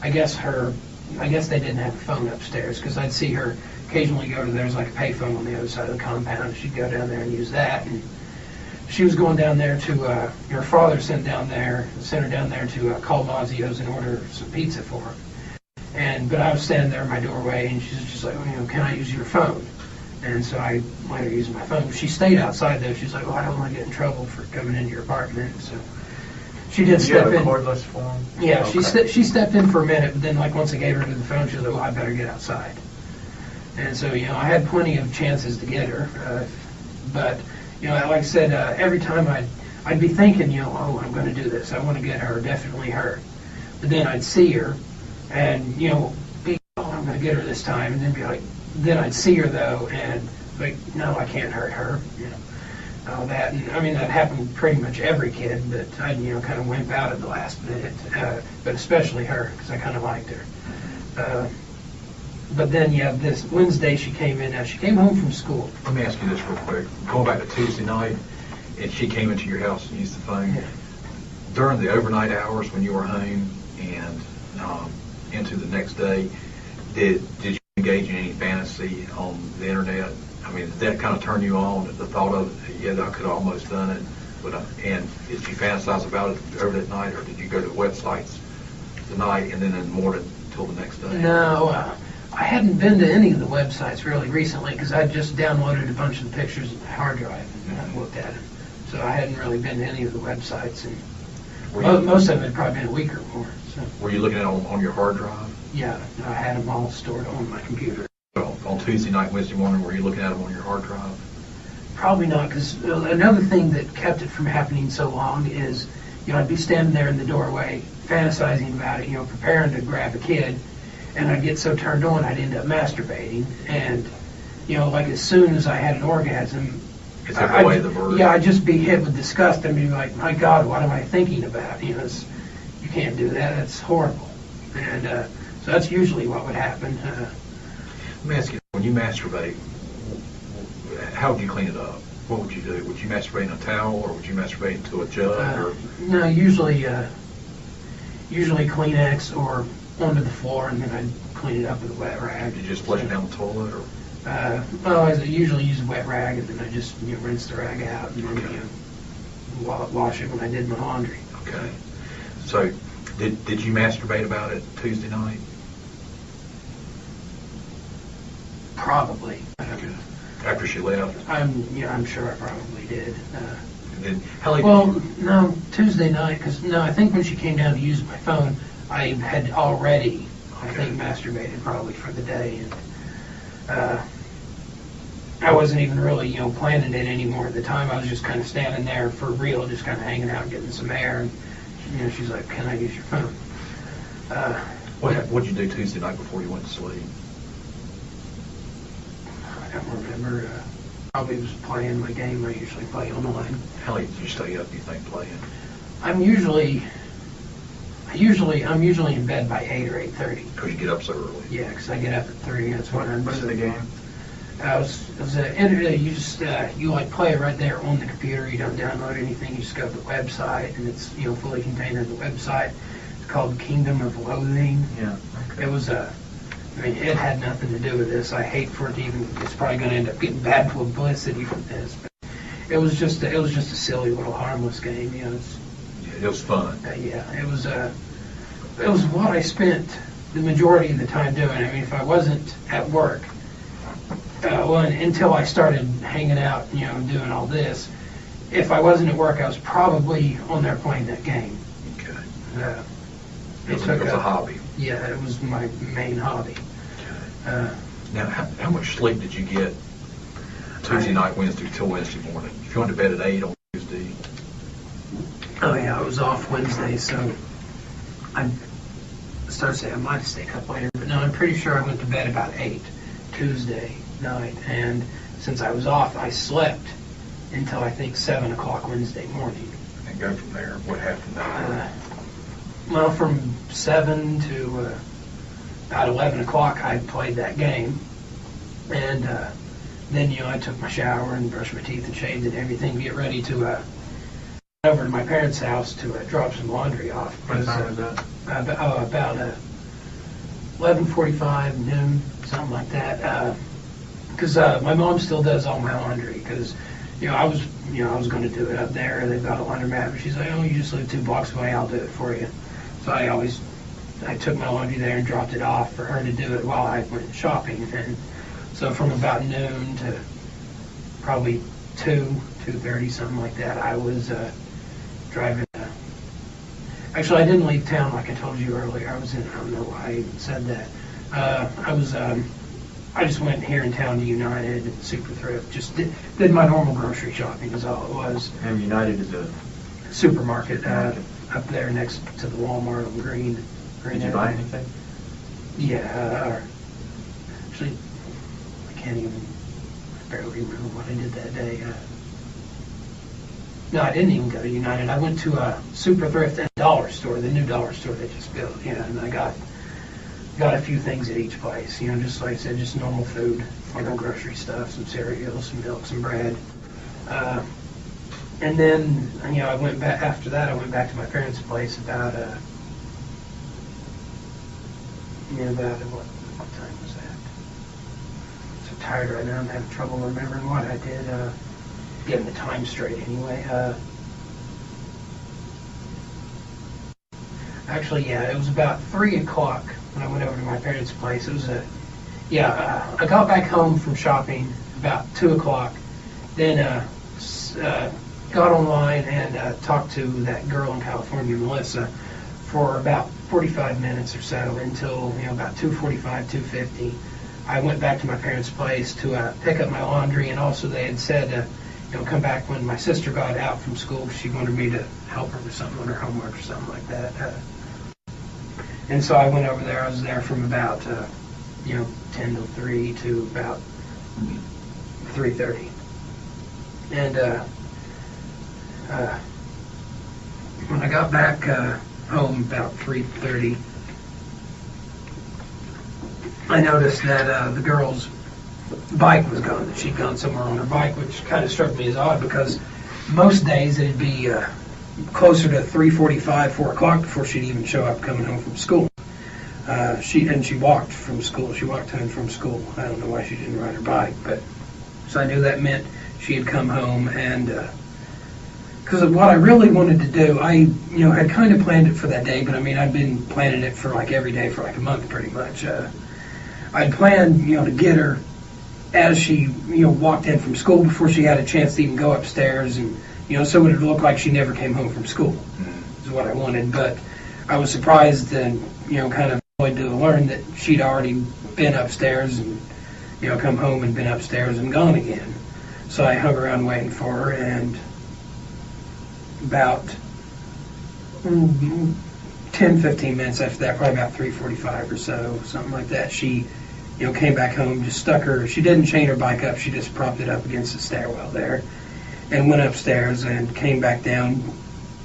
I guess they didn't have a phone upstairs, because I'd see her occasionally go to, there's a payphone on the other side of the compound. She'd go down there and use that. And she was going down there to, her father sent her down there to call Mazio's and order some pizza for her. But I was standing there in my doorway, and she's just like, "Can I use your phone?" And so I let her use my phone. She stayed outside, though. She's like, "I don't want to get in trouble for coming into your apartment." So she did step in. You have a cordless phone? Yeah, Okay. she stepped in for a minute, but then once I gave her to the phone, she was like, "I better get outside." And so I had plenty of chances to get her, but like I said, every time I'd be thinking, I'm going to do this. I want to get her, definitely her. But then I'd see her, and I'm going to get her this time, and then be like, then I'd see her though, and no, I can't hurt her. that. And, I mean, that happened to pretty much every kid, but I, kind of wimp out at the last minute. But especially her, because I kind of liked her. But then, this Wednesday she came in. She came home from school. Let me ask you this real quick. Going back to Tuesday night, and she came into your house and used the phone. Yeah. During the overnight hours when you were home and into the next day, did you engage in any fantasy on the internet? I mean, did that kind of turn you on, the thought of, I could have almost done it, and did you fantasize about it over that night, or did you go to websites the night and then in the morning until the next day? No, I hadn't been to any of the websites really recently because I just downloaded a bunch of the pictures of my hard drive and I looked at them. So I hadn't really been to any of the websites, and most of it had probably been a week or more. So. Were you looking at it on your hard drive? Yeah, I had them all stored on my computer. On Tuesday night, Wednesday morning, were you looking at them on your hard drive? Probably not, because another thing that kept it from happening so long is, I'd be standing there in the doorway fantasizing about it, preparing to grab a kid, and I'd get so turned on I'd end up masturbating, and, like as soon as I had an orgasm, It took away the burden. Yeah, I'd just be hit with disgust. I mean, like, my God, what am I thinking about? You can't do that. That's horrible. And so that's usually what would happen. Let me ask you, when you masturbate, how would you clean it up? What would you do? Would you masturbate in a towel, or would you masturbate into a jug? Or? No, usually Kleenex or onto the floor, and then I'd clean it up with a wet rag. Did you just flush it down the toilet? Or? I usually use a wet rag, and then I just rinse the rag out, and then wash it when I did my laundry. Okay. So, did you masturbate about it Tuesday night? Probably. After she left? I'm sure I probably did. And then, how late? Well, no, Tuesday night, because I think when she came down to use my phone, I had already, I think, masturbated probably for the day, and I wasn't even really, planning it anymore at the time. I was just kind of standing there for real, just kind of hanging out, getting some air, and she's like, "Can I use your phone?" What'd you do Tuesday night before you went to sleep? I don't remember. Probably was playing my game I usually play online. How late did you stay up, do you think, playing? I'm usually in bed by 8 or 8:30. Because you get up so early. Yeah, because I get up at 3. That's when I'm. What's the game? You like play it right there on the computer. You don't download anything. You just go to the website, and it's fully contained in the website. It's called Kingdom of Loathing. Yeah. Okay. It was it had nothing to do with this. I hate for it to even. It's probably going to end up getting bad publicity from this. But it was just a silly little harmless game. It was fun. Yeah, it was what I spent the majority of the time doing. I mean, if I wasn't at work, until I started hanging out, doing all this, if I wasn't at work, I was probably on there playing that game. Okay. It was a hobby. Yeah, it was my main hobby. Okay. Now, how much sleep did you get Tuesday night, Wednesday, till Wednesday morning? If you went to bed at 8 on Tuesday. Oh yeah, I was off Wednesday, so I started to say I might have stayed up later, but no, I'm pretty sure I went to bed about 8 Tuesday night, and since I was off, I slept until I think 7 o'clock Wednesday morning. And go from there. What happened there? Well, from 7 to about 11 o'clock, I played that game, and then I took my shower and brushed my teeth and shaved and everything, get ready to over to my parents' house to drop some laundry off. What time was that? About 11:45, noon, something like that. Because my mom still does all my laundry. Because I was going to do it up there. They've got a laundromat, but she's like, "Oh, you just live 2 blocks away. I'll do it for you." So I took my laundry there and dropped it off for her to do it while I went shopping. And so from about noon to probably 2:30, something like that, I was driving. Actually, I didn't leave town like I told you earlier. I don't know why I even said that. I just went here in town to United and Super Thrift. Just did my normal grocery shopping is all it was. And United is a supermarket up there next to the Walmart on Green. Did you buy anything? Yeah. Actually, I barely remember what I did that day. No, I didn't even go to United. I went to a Super Thrift and dollar store, the new dollar store they just built, and I got a few things at each place, just like I said, just normal food, grocery stuff, some cereal, some milk, some bread. And then, I went back, after that, I went back to my parents' place about what time was that? I'm so tired right now, I'm having trouble remembering what I did, getting the time straight anyway. Actually, yeah, it was about 3 o'clock when I went over to my parents' place. It was I got back home from shopping about 2 o'clock, then got online and talked to that girl in California, Melissa, for about 45 minutes or so until, about 2:45, 2:50. I went back to my parents' place to pick up my laundry, and also they had said, come back when my sister got out from school. She wanted me to help her with something on her homework or something like that. And so I went over there. I was there from about, 10 till 3 to about 3:30. And when I got back home about 3:30, I noticed that the girl's bike was gone, that she'd gone somewhere on her bike, which kind of struck me as odd because most days it'd be closer to 3:45, 4 o'clock before she'd even show up coming home from school. She walked from school. She walked home from school. I don't know why she didn't ride her bike, but so I knew that meant she had come home. And because of what I really wanted to do, I had kind of planned it for that day, but I'd been planning it for like every day for like a month pretty much. I'd planned to get her as she walked in from school before she had a chance to even go upstairs, and so it would look like she never came home from school is what I wanted. But I was surprised and kind of annoyed to learn that she'd already been upstairs and come home and been upstairs and gone again. So I hung around waiting for her, and about 10-15 minutes after that, probably about 3:45 or so, something like that, she came back home, just she didn't chain her bike up, she just propped it up against the stairwell there, and went upstairs and came back down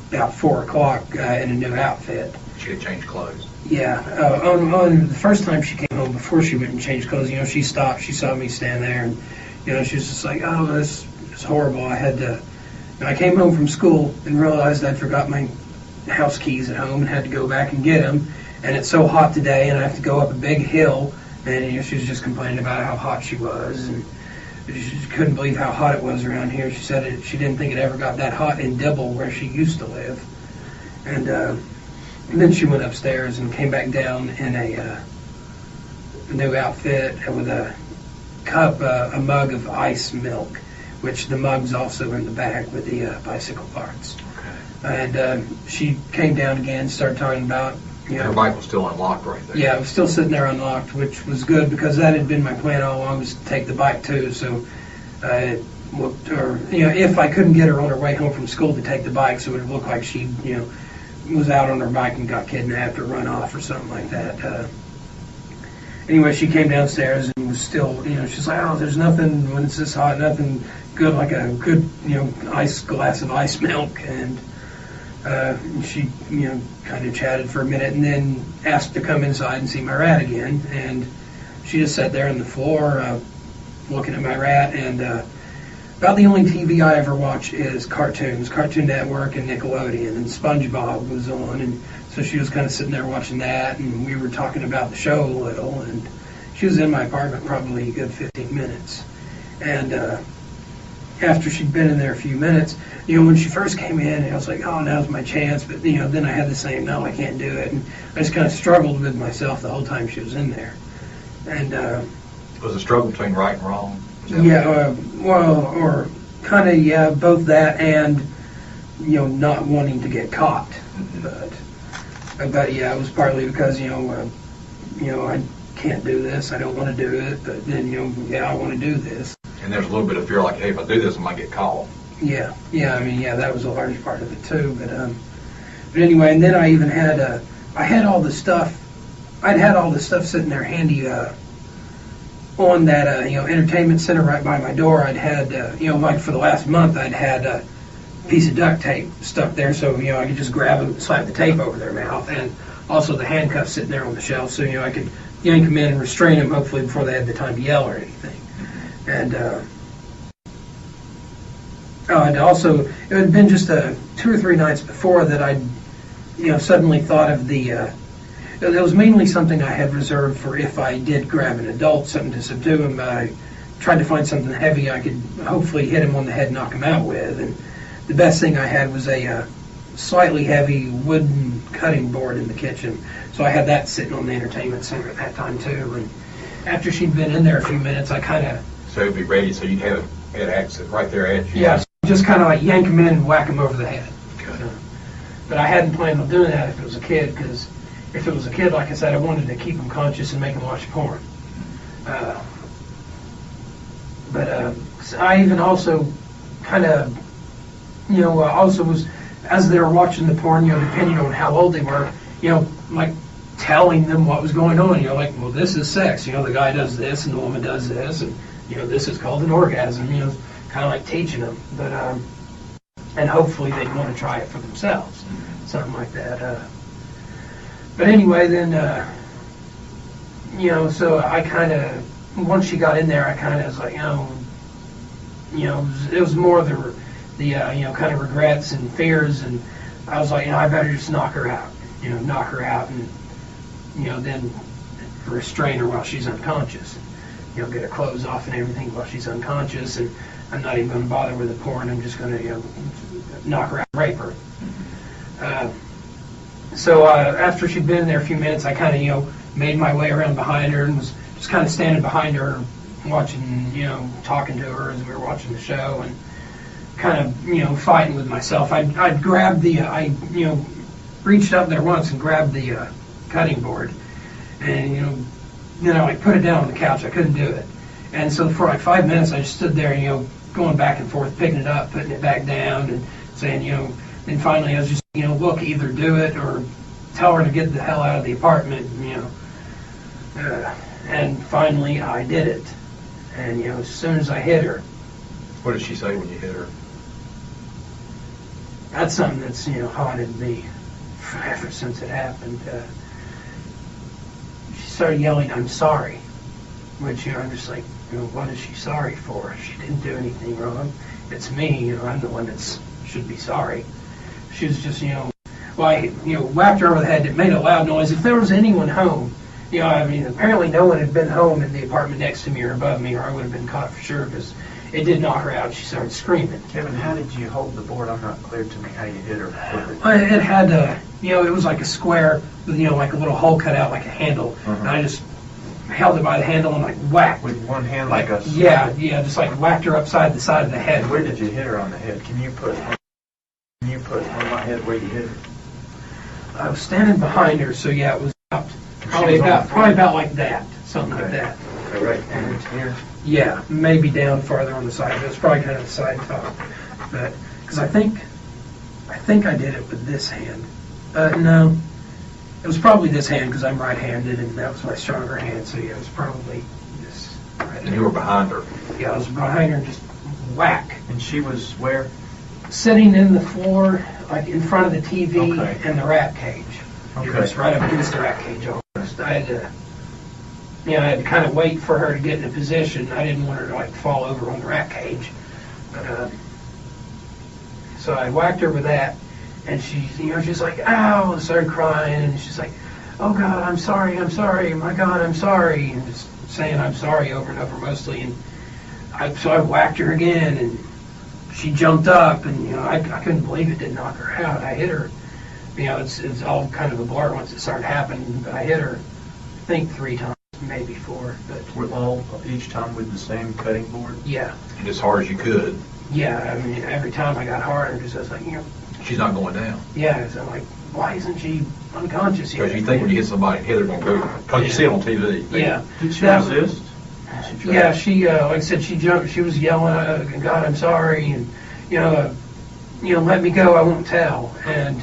about 4 o'clock in a new outfit. She had changed clothes. Yeah. On the first time she came home, before she went and changed clothes, she stopped, she saw me stand there, and she was just like, oh, this is horrible. I came home from school and realized I'd forgot my house keys at home and had to go back and get them, and it's so hot today and I have to go up a big hill, and she was just complaining about how hot she was, and she couldn't believe how hot it was around here. She said she didn't think it ever got that hot in Dibble, where she used to live. And then she went upstairs and came back down in a new outfit with a mug of ice milk, which the mug's also in the bag with the bicycle parts. Okay. And she came down again, started talking about, her bike was still unlocked right there. Yeah, it was still sitting there unlocked, which was good because that had been my plan all along, was to take the bike too. So, if I couldn't get her on her way home from school to take the bike, so it would look like she, was out on her bike and got kidnapped or run off or something like that. Anyway, she came downstairs and was still, she's like, oh, there's nothing when it's this hot, nothing good like a good, glass of ice milk. And she, kind of chatted for a minute and then asked to come inside and see my rat again. And she just sat there on the floor looking at my rat. And about the only TV I ever watch is cartoons, Cartoon Network and Nickelodeon, and SpongeBob was on. And so she was kind of sitting there watching that, and we were talking about the show a little. And she was in my apartment probably a good 15 minutes. And after she'd been in there a few minutes, when she first came in, I was like, oh, now's my chance. But, then I had the same, no, I can't do it. And I just kind of struggled with myself the whole time she was in there. And it was a struggle between right and wrong? Yeah, or kind of, yeah, both that and, not wanting to get caught. Mm-hmm. But yeah, it was partly because, I can't do this, I don't want to do it, but then, I want to do this. And there's a little bit of fear, like, hey, if I do this, I might get caught. Yeah, that was a large part of it too. But anyway, and then I even had I'd had all the stuff sitting there handy on that entertainment center right by my door. I'd had like for the last month I'd had piece of duct tape stuck there, so I could just grab them and slap the tape over their mouth, and also the handcuffs sitting there on the shelf, so I could yank them in and restrain them, hopefully before they had the time to yell or anything. And also, it had been just 2 or 3 nights before that I'd suddenly thought of it was mainly something I had reserved for if I did grab an adult, something to subdue him. I tried to find something heavy I could hopefully hit him on the head, knock him out with. And the best thing I had was a slightly heavy wooden cutting board in the kitchen. So I had that sitting on the entertainment center at that time too. And after she'd been in there a few minutes, I kind of... So it'd be ready, so you'd have it access right there at you. Yeah, so just kind of like yank him in and whack him over the head. Okay. But I hadn't planned on doing that if it was a kid, because if it was a kid, like I said, I wanted to keep him conscious and make him watch porn. But I even also kind of, also was, as they were watching the porn, depending on how old they were, like telling them what was going on. Like, well, this is sex. The guy does this and the woman does this, and this is called an orgasm. Kind of like teaching them. But and hopefully they'd want to try it for themselves, something like that. But anyway, then so I kind of, once she got in there, I kind of was like, it was more the kind of regrets and fears, and I was like, I better just knock her out, and then restrain her while she's unconscious, get her clothes off and everything while she's unconscious, and I'm not even going to bother with the porn. I'm just going to, knock her out and rape her. So after she'd been in there a few minutes, I kind of, made my way around behind her and was just kind of standing behind her, watching, talking to her as we were watching the show, and kind of, fighting with myself. I'd grabbed I reached up there once and grabbed the cutting board, and, then I put it down on the couch. I couldn't do it. And so for like 5 minutes, I just stood there, going back and forth, picking it up, putting it back down, and saying, and finally I was just, look, either do it or tell her to get the hell out of the apartment, and finally I did it. And, as soon as I hit her. What did she say when you hit her? That's something that's, haunted me ever since it happened. She started yelling, "I'm sorry," which, I'm just like, what is she sorry for? She didn't do anything wrong. It's me, I'm the one that should be sorry. She was just, I whacked her over the head. It made a loud noise. If there was anyone home, apparently no one had been home in the apartment next to me or above me, or I would have been caught for sure, because it did knock her out. She started screaming. Kevin, how did you hold the board? I'm not clear to me how you hit her. It had, it was like a square with, like a little hole cut out, like a handle. And I just held it by the handle and like whacked. With one hand like a... Yeah, just like whacked her upside the side of the head. Where did you hit her on the head? Can you put on my head where you hit her? I was standing behind her, so yeah, it was probably about like that, something like that. Okay, right here? Yeah, maybe down farther on the side. It was probably kind of the side top. But, because I think I did it with this hand. No, it was probably this hand because I'm right-handed and that was my stronger hand, so yeah, it was probably this right And you were behind her? Yeah, I was behind her, just whack. And she was where? Sitting in the floor, like in front of the TV Okay. and the rat cage. Okay. It was right up against the rat cage almost. I had to, I had to kind of wait for her to get in a position. I didn't want her to like fall over on the rat cage. But, so I whacked her with that, and she's like, ow, and started crying, and she's like, oh God, I'm sorry, my God, I'm sorry, and just saying I'm sorry over and over mostly. And so I whacked her again, and she jumped up, and I couldn't believe it didn't knock her out. I hit her. It's all kind of a blur once it started happening, but I hit her, I think 3 times, maybe 4. But With each time with the same cutting board? yeah, And as hard as you could. yeah. Every time I got harder, I was like, She's not going down. yeah. So I'm like, why isn't she unconscious yet? Because you think when you hit somebody, hey, they're going to go. Because you see it on TV. Yeah. Did she resist? Yeah, she, like I said, she jumped. She was yelling, God, I'm sorry, and let me go. I won't tell. And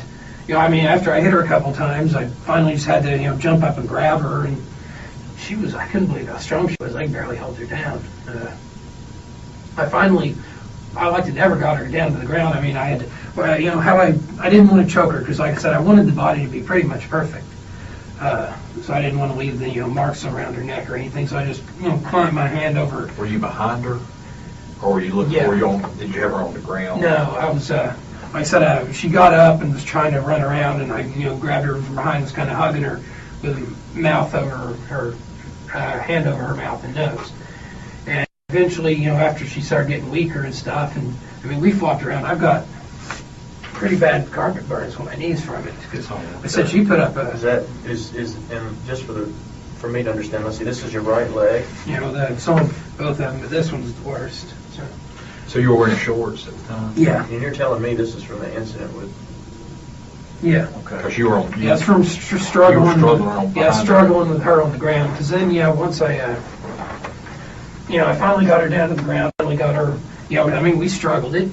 after I hit her a couple times, I finally just had to jump up and grab her, and I couldn't believe how strong she was. I barely held her down. I finally I like to never got her down to the ground. I mean, I had to, well, you know, how I didn't want to choke her because, like I said, I wanted the body to be pretty much perfect. So I didn't want to leave the, you know, marks around her neck or anything. So I just, you know, climbed my hand over. Were you behind her? Or were you looking Yeah. for you on, did you have her on the ground? No, I was, like I said, she got up and was trying to run around, and I, you know, grabbed her from behind and was kind of hugging her with her mouth over her, hand over her mouth and nose. And eventually, you know, after she started getting weaker and stuff, and I mean, we flopped around. I've got pretty bad carpet burns on my knees from it because I said she put up a, And just for me to understand, let's see, this is your right leg. you know, some of both of them, but this one's the worst. So. So you were wearing shorts at the time? Yeah, And you're telling me this is from the incident with... yeah. Because you were on... Yeah, it's from struggling. You were struggling on Yeah, behind struggling with her on the ground. Because then, yeah, once I, you know, I finally got her down to the ground. Finally got her. You know, I mean, we struggled. It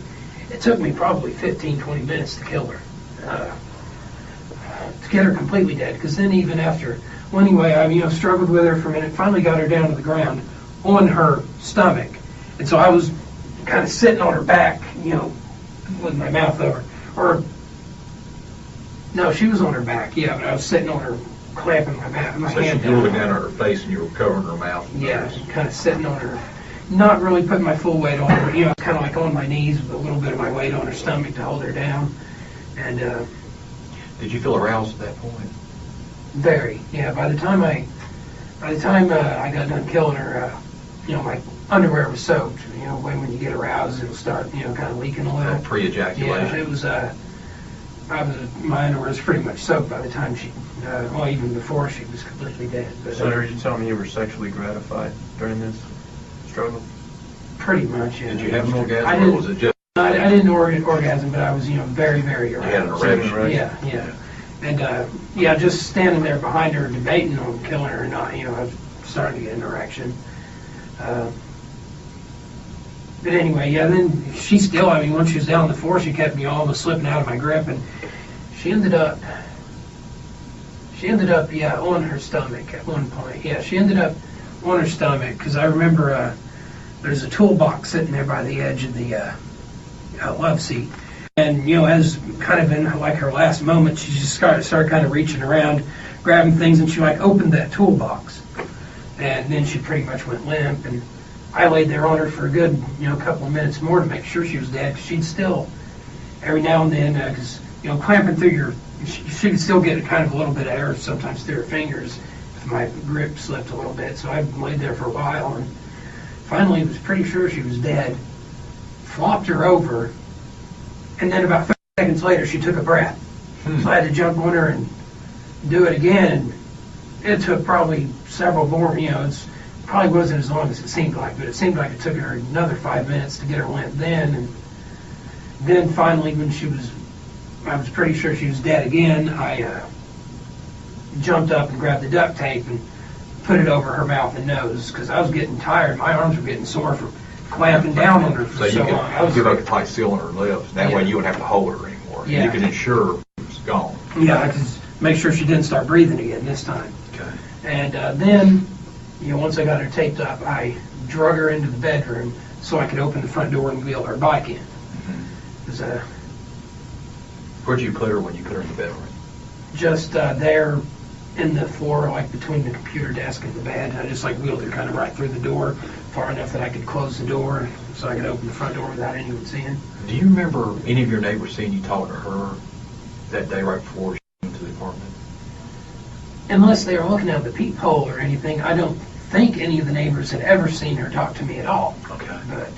took me probably 15, 20 minutes to kill her, to get her completely dead. Because then, even after, well, anyway, I, you know, struggled with her for a minute. Finally got her down to the ground on her stomach, and so I was kind of sitting on her back, you know, with my mouth over, or. No, she was on her back, yeah, but I was sitting on her, clamping my So hand you were looking down. down at her face and you were covering her mouth and Yeah, nose. kind of sitting on her, not really putting my full weight on her, you know, kind of like on my knees with a little bit of my weight on her stomach to hold her down. And Did you feel aroused at that point? very, yeah, by the time I got done killing her, you know, my underwear was soaked. You know, when you get aroused, it'll start, you know, kind of leaking a little. Pre-ejaculation? Yeah, it was, my underwear was pretty much soaked by the time she, well, even before she was completely dead. But, So are you telling me you were sexually gratified during this struggle? pretty much, yeah. Did you have an I orgasm or didn't, was it just... I didn't orgasm, but I was, you know, very, very aroused. You had an erection? Yeah, yeah. And, yeah, just standing there behind her debating on killing her or not, you know, I was starting to get an erection. But anyway, yeah, then she still, I mean, once she was down on the floor, she kept me almost slipping out of my grip, and she ended up, yeah, on her stomach at one point. Yeah, she ended up on her stomach, because I remember there's a toolbox sitting there by the edge of the love seat. And, you know, as kind of in like her last moment, she just started kind of reaching around, grabbing things, and she like opened that toolbox. And then she pretty much went limp, and I laid there on her for a good, you know, couple of minutes more to make sure she was dead. Cause she'd still, every now and then, because, you know, clamping through your, she could still get kind of a little bit of air sometimes through her fingers if my grip slipped a little bit. So I laid there for a while, and finally was pretty sure she was dead. Flopped her over, and then about 30 seconds later, she took a breath. So I had to jump on her and do it again. And it took probably several more, you know, it's probably wasn't as long as it seemed like, but it seemed like it took her another 5 minutes to get her limp then. And then finally, when I was pretty sure she was dead again, I jumped up and grabbed the duct tape and put it over her mouth and nose, because I was getting tired. My arms were getting sore from clamping down on her for so long. I was, give her a tight seal on her lips. That way Yeah. you wouldn't have to hold her anymore. Yeah. You could ensure it was gone. yeah, I could make sure she didn't start breathing again this time. Okay. And then, you know, once I got her taped up, I drug her into the bedroom so I could open the front door and wheel her bike in. It was Where'd you put her when you put her in the bedroom? just there in the floor, like between the computer desk and the bed. I just like wheeled her kind of right through the door, far enough that I could close the door so I could open the front door without anyone seeing. Do you remember any of your neighbors seeing you talk to her that day right before she came to the apartment? Unless they were looking out the peephole or anything, I don't think any of the neighbors had ever seen her talk to me at all. Okay. But,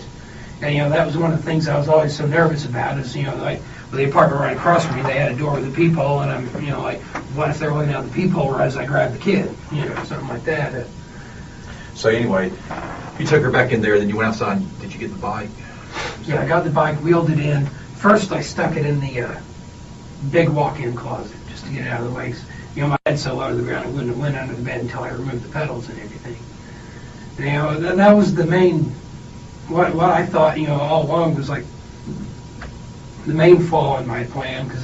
and, you know, that was one of the things I was always so nervous about is, you know, like, with the apartment right across from me, they had a door with a peephole, and I'm, you know, like, what if they're looking out the peephole as I grab the kid, you know, something like that. So anyway, you took her back in there, then you went outside. Did you get the bike? Yeah, I got the bike, wheeled it in. First, I stuck it in the big walk-in closet just to get it out of the way. 'Cause, you know, my head's so low to the ground, it wouldn't have went under the bed until I removed the pedals and everything. And, you know, that was the main, what I thought, you know, all along was like the main flaw in my plan, because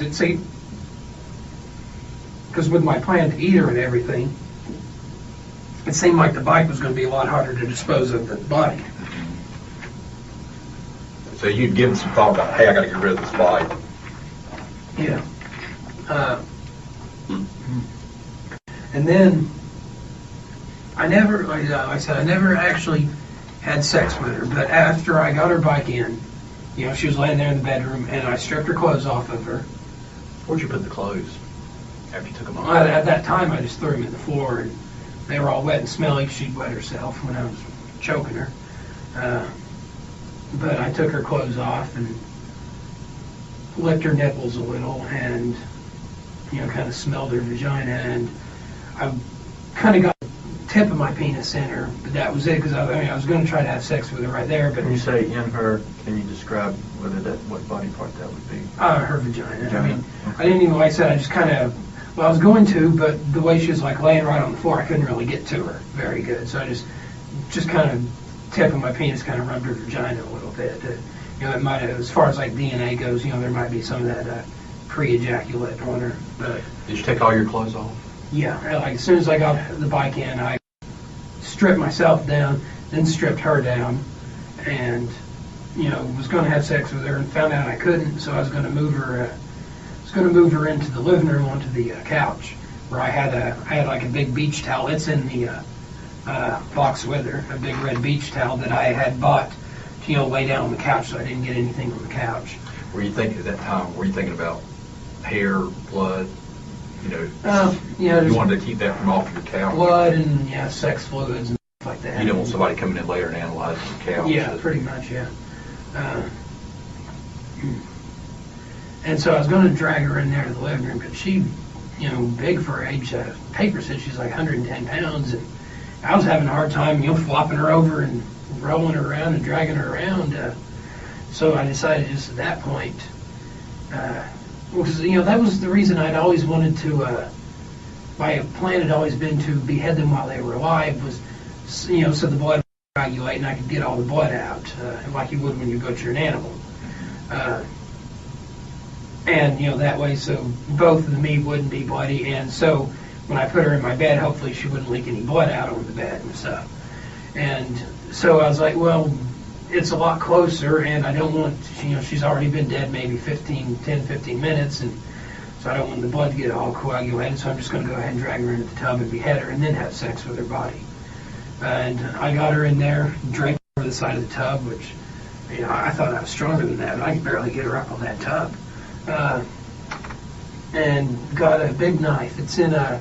with my plan to eat her and everything, it seemed like the bike was going to be a lot harder to dispose of than the body. So you'd given some thought about, hey, I got to get rid of this bite. Yeah. And then like I said, I never actually had sex with her, but after I got her bike in, she was laying there in the bedroom, and I stripped her clothes off of her. Where'd you put the clothes after you took them off? At that time, I just threw them in the floor, and they were all wet and smelly. She'd wet herself when I was choking her. But I took her clothes off and licked her nipples a little, and kind of smelled her vagina, and I kind of got the tip of my penis in her, but that was it, because I was going to try to have sex with her right there. But When you say in her, can you describe what body part that would be? Her vagina. I mean, I didn't even, like I said, I just kind of, I was going to, but the way she was like laying right on the floor, I couldn't really get to her very good. So I just kind of tip of my penis kind of rubbed her vagina a little bit. It might have, as far as like DNA goes, there might be some of that pre-ejaculate on her. But Did you take all your clothes off? yeah, like as soon as I got the bike in, I stripped myself down, then stripped her down, and was going to have sex with her, and found out I couldn't, so I was going to move her. Move her into the living room onto the couch, where I had like a big beach towel. It's in the box with her, a big red beach towel that I had bought to lay down on the couch, so I didn't get anything on the couch. Were you thinking at that time? Were you thinking about hair, blood? You wanted to keep that from off your couch. Blood and sex fluids and stuff like that. You didn't want somebody coming in later and analyzing the couch. Yeah, pretty much. Yeah. And so I was going to drag her in there to the living room, but she, big for her age. Paper said she's like 110 pounds, and I was having a hard time, flopping her over and rolling her around and dragging her around. So I decided just at that point, because that was the reason I'd always wanted to. My plan had always been to behead them while they were alive, was so the blood would coagulate and I could get all the blood out, like you would when you butcher an animal. And that way, so both of the meat wouldn't be bloody, and so when I put her in my bed, hopefully she wouldn't leak any blood out on the bed and stuff. And so I was like, well, it's a lot closer, and I don't want, she's already been dead maybe 10, 15 minutes, and so I don't want the blood to get all coagulated, so I'm just going to go ahead and drag her into the tub and behead her and then have sex with her body. And I got her in there, draped over the side of the tub, which, I thought I was stronger than that, but I could barely get her up on that tub. And got a big knife. It's in it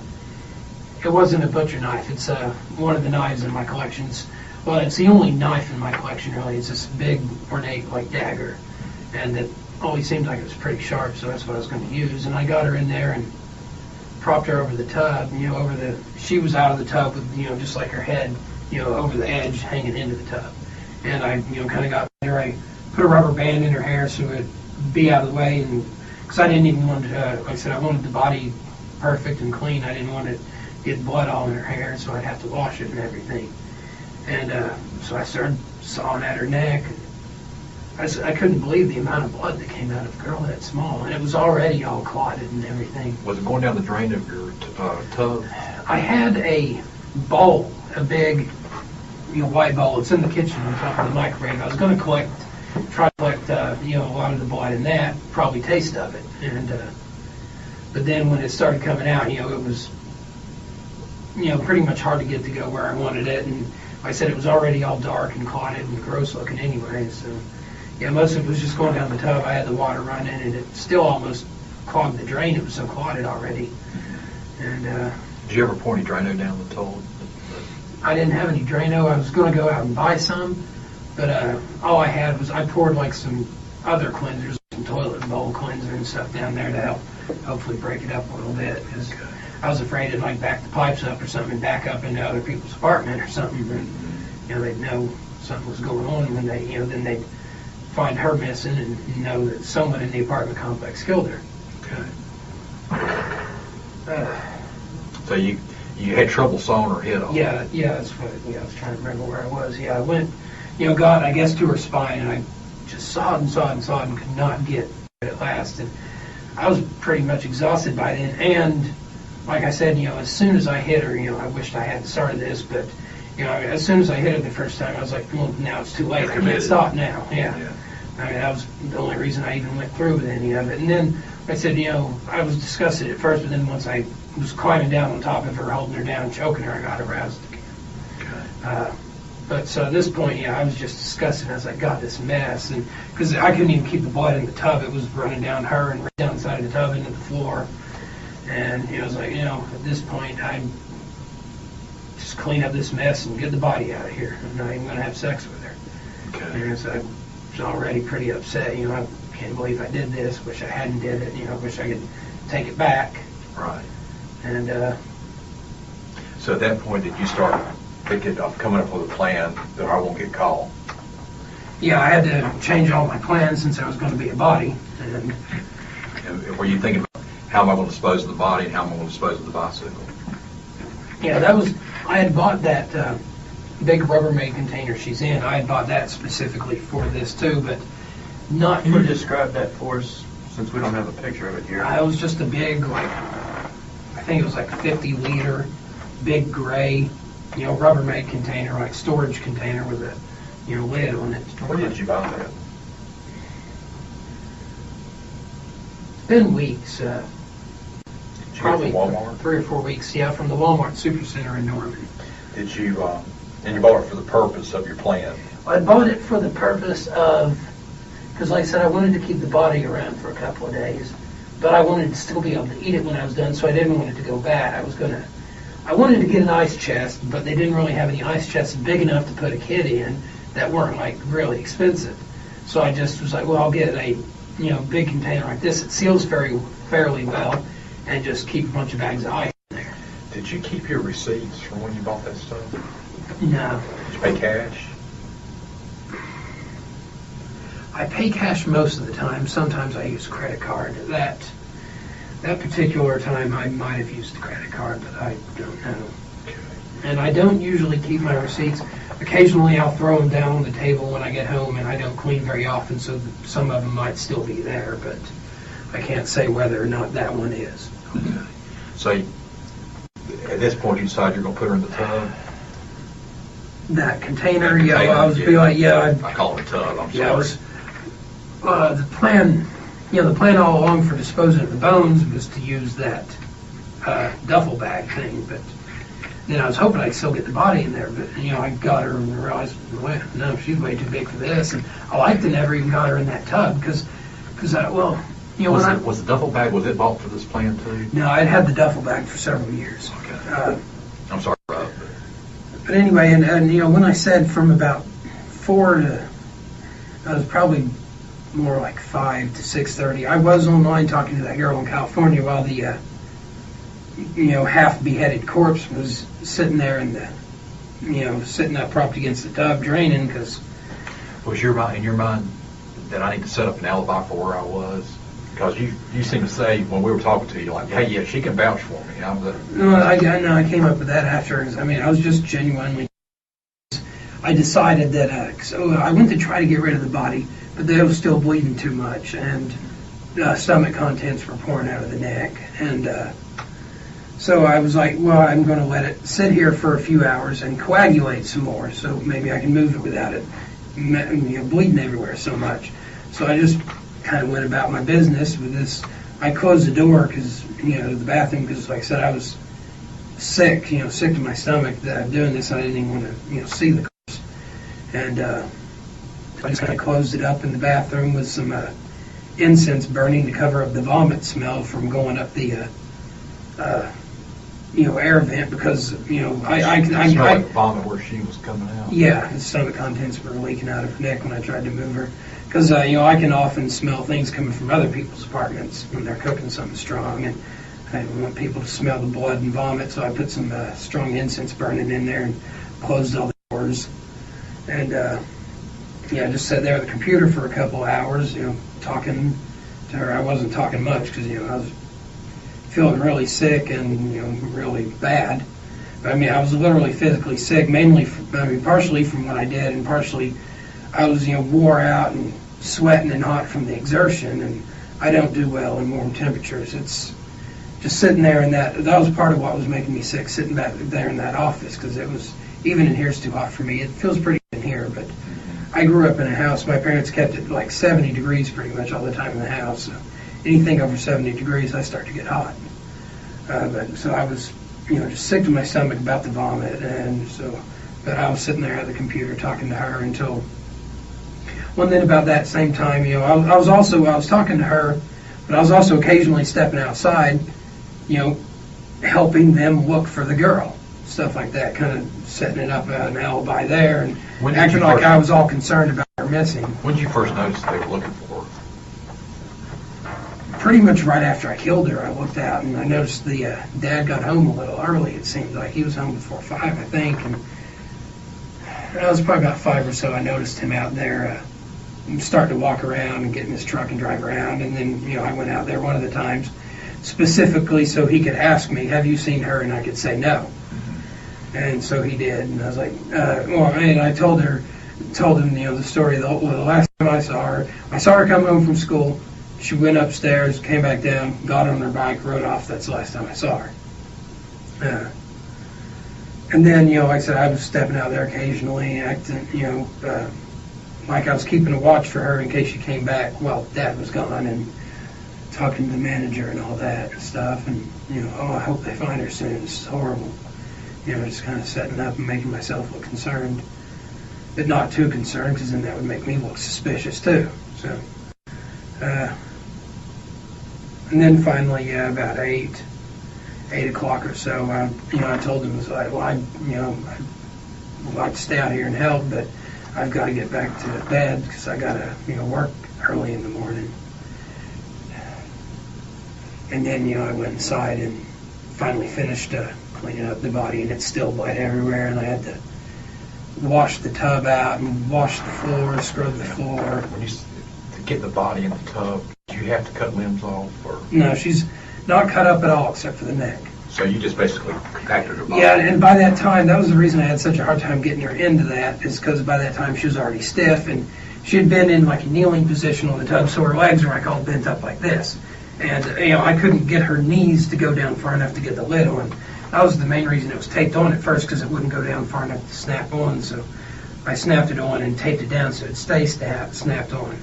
wasn't a butcher knife. It's one of the knives in my collections. Well, it's the only knife in my collection, really. It's this big, ornate, like, dagger. And it always seemed like it was pretty sharp, so that's what I was going to use. And I got her in there and propped her over the tub, she was out of the tub with, just like her head, over the edge, hanging into the tub. And I, kind of got there. I put a rubber band in her hair so it would be out of the way, and because I didn't even want to, like I said, I wanted the body perfect and clean. I didn't want to get blood all in her hair, so I'd have to wash it and everything. And so I started sawing at her neck. I couldn't believe the amount of blood that came out of a girl that small, and it was already all clotted and everything. Was it going down the drain of your tub? I had a bowl, a big, white bowl. It's in the kitchen on top of the microwave. I was going to try to collect, a lot of the blood in that, probably taste of it. And but then when it started coming out, it was, pretty much hard to get to go where I wanted it. And like I said, it was already all dark and clotted and gross looking anyway. So most of it was just going down the tub. I had the water running, and it still almost clogged the drain. It was so clotted already. And did you ever pour any Drano down the toilet? I didn't have any Drano. I was going to go out and buy some. But all I had was, I poured like some other cleansers, some toilet bowl cleanser and stuff down there to help hopefully break it up a little bit. Because I was afraid it'd like back the pipes up or something and back up into other people's apartment or something. And, they'd know something was going on when they, then they'd find her missing and know that someone in the apartment complex killed her. Okay. So you had trouble sawing her head off? Yeah, that's what, I was trying to remember where I was. Yeah, I went, got, I guess, to her spine, and I just sawed and could not get it at last. And I was pretty much exhausted by then. And like I said, as soon as I hit her, I wished I hadn't started this, but, as soon as I hit her the first time, I was like, well, now it's too late. I can't stop now. Yeah. I mean, that was the only reason I even went through with any of it. And then I said, I was disgusted at first, but then once I was climbing down on top of her, holding her down, choking her, I got aroused again. But so at this point, I was just disgusted. I was like, God, this mess. And because I couldn't even keep the blood in the tub. It was running down her and right down the side of the tub into the floor. And I was like, at this point, I'm just clean up this mess and get the body out of here. I'm not even going to have sex with her. Okay. And so I was already pretty upset. I can't believe I did this. Wish I hadn't did it. Wish I could take it back. Right. And So at that point, did you start thinking of coming up with a plan that I won't get caught? yeah, I had to change all my plans since I was going to be a body. And And were you thinking about how am I going to dispose of the body and how am I going to dispose of the bicycle? yeah, I had bought that big Rubbermaid container she's in. I had bought that specifically for this too, but not Can for you describe that for us, since we don't have a picture of it here? It was just a big, I think it was like 50-liter, big gray, Rubbermaid container, like storage container with a, lid on it. Where did you buy that? It's been weeks, Did you probably get it from Walmart? 3 or 4 weeks, from the Walmart Supercenter in Norman. Did you, and you bought it for the purpose of your plan? I bought it for the purpose of, because like I said, I wanted to keep the body around for a couple of days, but I wanted to still be able to eat it when I was done, so I didn't want it to go bad. I wanted to get an ice chest, but they didn't really have any ice chests big enough to put a kid in that weren't like really expensive. So I just was like, well, I'll get a big container like this. It seals fairly well, and just keep a bunch of bags of ice in there. Did you keep your receipts from when you bought that stuff? No. Did you pay cash? I pay cash most of the time. Sometimes I use credit card. That particular time I might have used a credit card, but I don't know. Okay. And I don't usually keep my receipts. Occasionally I'll throw them down on the table when I get home, and I don't clean very often, so some of them might still be there, but I can't say whether or not that one is. Okay. So at this point, you decide you're going to put her in the tub? That container, That container, I was yeah. like, I call it a tub, I'm sorry. Yeah, it was, the plan all along for disposing of the bones was to use that duffel bag thing, but then I was hoping I'd still get the body in there, but, I got her and realized, well, no, she's way too big for this, and I liked to never even got her in that tub, because Was the duffel bag, was it bought for this plan too? No, I'd had the duffel bag for several years. Okay. I'm sorry, Rob. But anyway, and when I said from about 4 to, I was probably more like 5 to 6:30. I was online talking to that girl in California while the, half beheaded corpse was sitting there in the, sitting up propped against the tub draining, because. Was in your mind that I need to set up an alibi for where I was? Because you seem to say when we were talking to you, like, hey, yeah, she can vouch for me. No, I came up with that after. I was just genuinely. I decided that so I went to try to get rid of the body, but they was still bleeding too much, and stomach contents were pouring out of the neck, and so I was like, well, I'm going to let it sit here for a few hours and coagulate some more, so maybe I can move it without it, bleeding everywhere so much. So I just kind of went about my business with this. I closed the door because the bathroom, because like I said, I was sick, sick to my stomach that doing this. I didn't even want to see the corpse, and I just kind of closed it up in the bathroom with some incense burning to cover up the vomit smell from going up the air vent, because I smelled like vomit where she was coming out. Yeah, the stomach contents were leaking out of her neck when I tried to move her. Because, I can often smell things coming from other people's apartments when they're cooking something strong, and I don't want people to smell the blood and vomit, so I put some strong incense burning in there and closed all the doors. And, I just sat there at the computer for a couple hours, talking to her. I wasn't talking much because, I was feeling really sick and, really bad. But, I was literally physically sick, partially from what I did, and partially I was, wore out and sweating and hot from the exertion, and I don't do well in warm temperatures. It's just sitting there in that was part of what was making me sick, sitting back there in that office, because it was, even in here it's too hot for me. It feels pretty good in here, but I grew up in a house, my parents kept it like 70 degrees pretty much all the time in the house. So anything over 70 degrees, I start to get hot. So I was, just sick to my stomach about the vomit, but I was sitting there at the computer talking to her until, well, then about that same time, I was talking to her, but I was also occasionally stepping outside, helping them look for the girl, stuff like that, kind of setting it up an alibi there, and acting like I was all concerned about her missing. When did you first notice they were looking for her? Pretty much right after I killed her, I looked out and I noticed the dad got home a little early. It seemed like he was home before 5, I think, and it was probably about 5 or so. I noticed him out there starting to walk around and get in his truck and drive around, and then I went out there one of the times specifically so he could ask me, "Have you seen her?" and I could say no. And so he did, and I was like, and I told him, the story. The last time I saw her come home from school. She went upstairs, came back down, got on her bike, rode off. That's the last time I saw her. And then, like I said, I was stepping out there occasionally, acting, like I was keeping a watch for her in case she came back while Dad was gone, and talking to the manager and all that and stuff. And, I hope they find her soon. It's horrible. Just kind of setting up and making myself look concerned, but not too concerned, because then that would make me look suspicious too. So. And then finally, about 8 o'clock or so, I told him, I'd like to stay out here and help, but I've got to get back to bed because I got to, work early in the morning. And then, I went inside and finally finished cleaning up the body, and it still bled everywhere, and I had to wash the tub out and wash the floor, scrub the floor. To get the body in the tub, do you have to cut limbs off? Or? No, she's not cut up at all except for the neck. So you just basically compacted her body? Yeah, and by that time, that was the reason I had such a hard time getting her into that, is because by that time she was already stiff, and she had been in like a kneeling position on the tub, so her legs were like all bent up like this. And, I couldn't get her knees to go down far enough to get the lid on. That was the main reason it was taped on at first, because it wouldn't go down far enough to snap on, so I snapped it on and taped it down so it'd stay snapped on.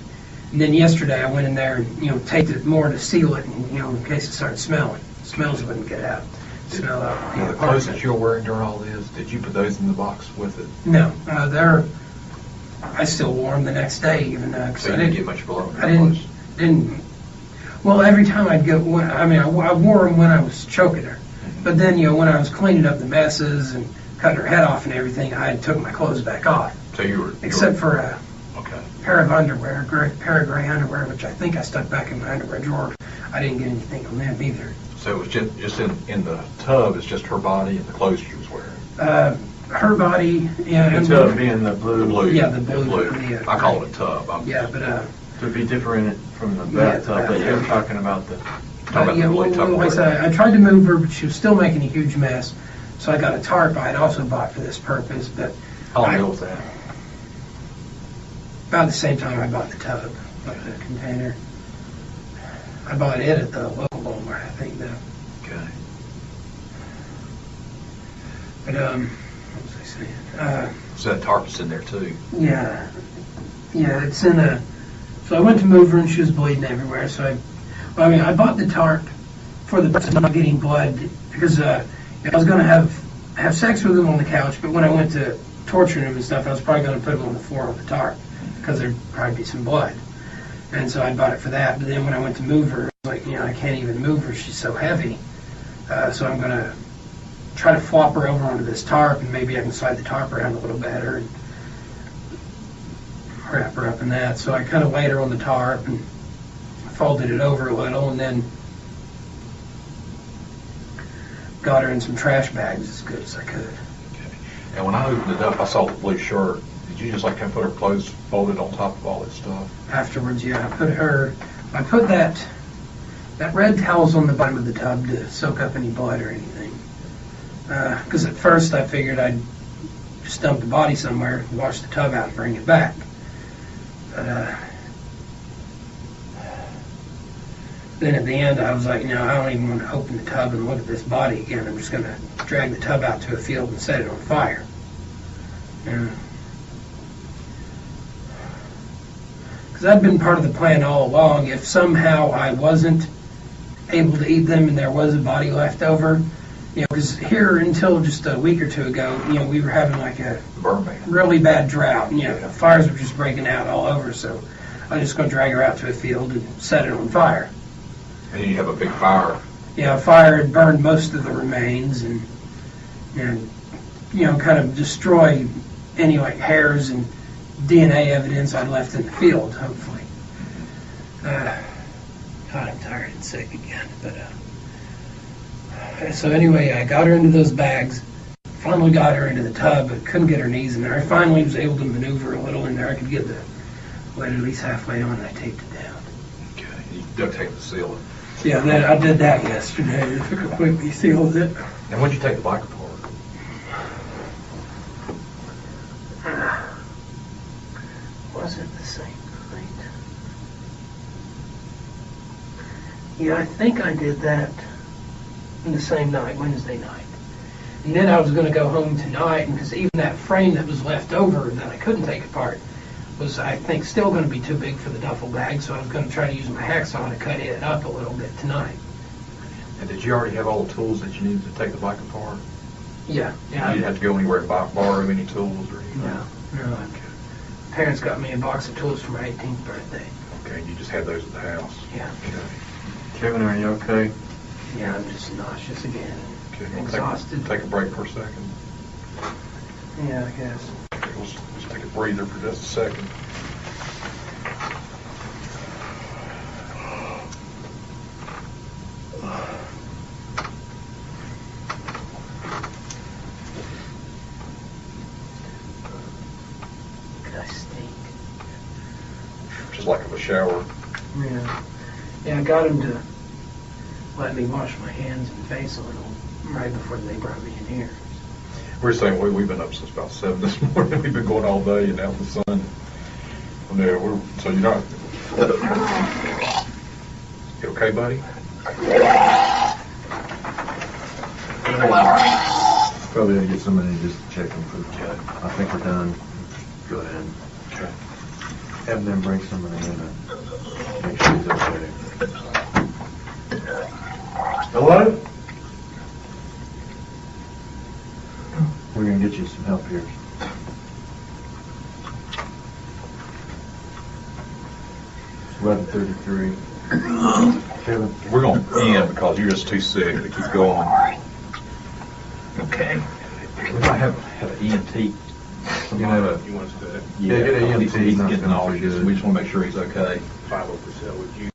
And then yesterday I went in there and, taped it more to seal it, and, in case it started smelling. Smells wouldn't get out. Smell out. The clothes that you were wearing during all this, did you put those in the box with it? No, I still wore them the next day, even though. So you didn't get much blood on I your clothes? didn't. Well, every time I'd go, I wore them when I was choking her. But then, when I was cleaning up the messes and cutting her head off and everything, I took my clothes back off. So except for a okay. pair of underwear, pair of gray underwear, which I think I stuck back in my underwear drawer. I didn't get anything on them either. So it was just in the tub, it's just her body and the clothes she was wearing? Her body, yeah. The tub being the blue. Yeah, the blue. I call it a tub. To be different from the bathtub, but you're talking about the... Like I said, I tried to move her, but she was still making a huge mess. So I got a tarp I had also bought for this purpose. But how long ago was that? About the same time I bought the tub, like the container. I bought it at the local Walmart, I think, though. Okay. But what was I saying? So that tarp's in there too? Yeah, it's in a. So I went to move her and she was bleeding everywhere. So I bought the tarp for the purpose of not getting blood, because I was going to have sex with him on the couch, but when I went to torture him and stuff, I was probably going to put him on the floor on the tarp, because there'd probably be some blood. And so I bought it for that. But then when I went to move her, I was like, I can't even move her. She's so heavy. So I'm going to try to flop her over onto this tarp, and maybe I can slide the tarp around a little better and wrap her up in that. So I kind of laid her on the tarp and folded it over a little, and then got her in some trash bags as good as I could. Okay. And when I opened it up, I saw the blue shirt. Did you just like kind of put her clothes folded on top of all that stuff? Afterwards, yeah, I put that red towel's on the bottom of the tub to soak up any blood or anything. Because at first I figured I'd just dump the body somewhere, wash the tub out, and bring it back. But then at the end, I was like, I don't even want to open the tub and look at this body again. I'm just going to drag the tub out to a field and set it on fire. that'd been part of the plan all along. If somehow I wasn't able to eat them and there was a body left over, because here until just a week or two ago, we were having like a Burn ban. really bad drought. Fires were just breaking out all over, so I was just going to drag her out to a field and set it on fire. And you have a big fire. Yeah, fire had burned most of the remains and kind of destroy any like hairs and DNA evidence I'd left in the field, hopefully. God, I'm tired and sick again. But so anyway, I got her into those bags, finally got her into the tub, but couldn't get her knees in there. I finally was able to maneuver a little in there. I could get the weight at least halfway on, and I taped it down. Okay. You duct tape the ceiling. Yeah, I did that yesterday. I completely sealed it. And when'd you take the bike apart? Was it the same night? Yeah, I think I did that in the same night, Wednesday night. And then I was going to go home tonight, because even that frame that was left over that I couldn't take apart was, I think, still going to be too big for the duffel bag, so I was going to try to use my hacksaw to cut it up a little bit tonight. And did you already have all the tools that you needed to take the bike apart? Yeah. You didn't have to go anywhere and borrow any tools or anything? No. Parents got me a box of tools for my 18th birthday. Okay, and you just had those at the house? Yeah. Okay. Kevin, are you okay? Yeah, I'm just nauseous again. Okay. Exhausted. Take a break for a second. Yeah, I guess. Okay, let's take a breather for just a second. I stink. Just like a shower. Yeah, I got him to let me wash my hands and face a little right before they brought me in here. We're saying we've been up since about 7 this morning. We've been going all day and out in the sun. No, so you're not. You okay, buddy? Probably ought to get somebody to just check them for the cut. I think we're done. Go ahead. Okay. Have them bring somebody in and make sure he's okay. Hello? We're going to get you some help here. It's 11:33. Kevin? We're going to end because you're just too sick to keep going. Okay. We might have an EMT. You want us to? Yeah, get an EMT. He's getting nauseous. We just want to make sure he's okay. 50% would you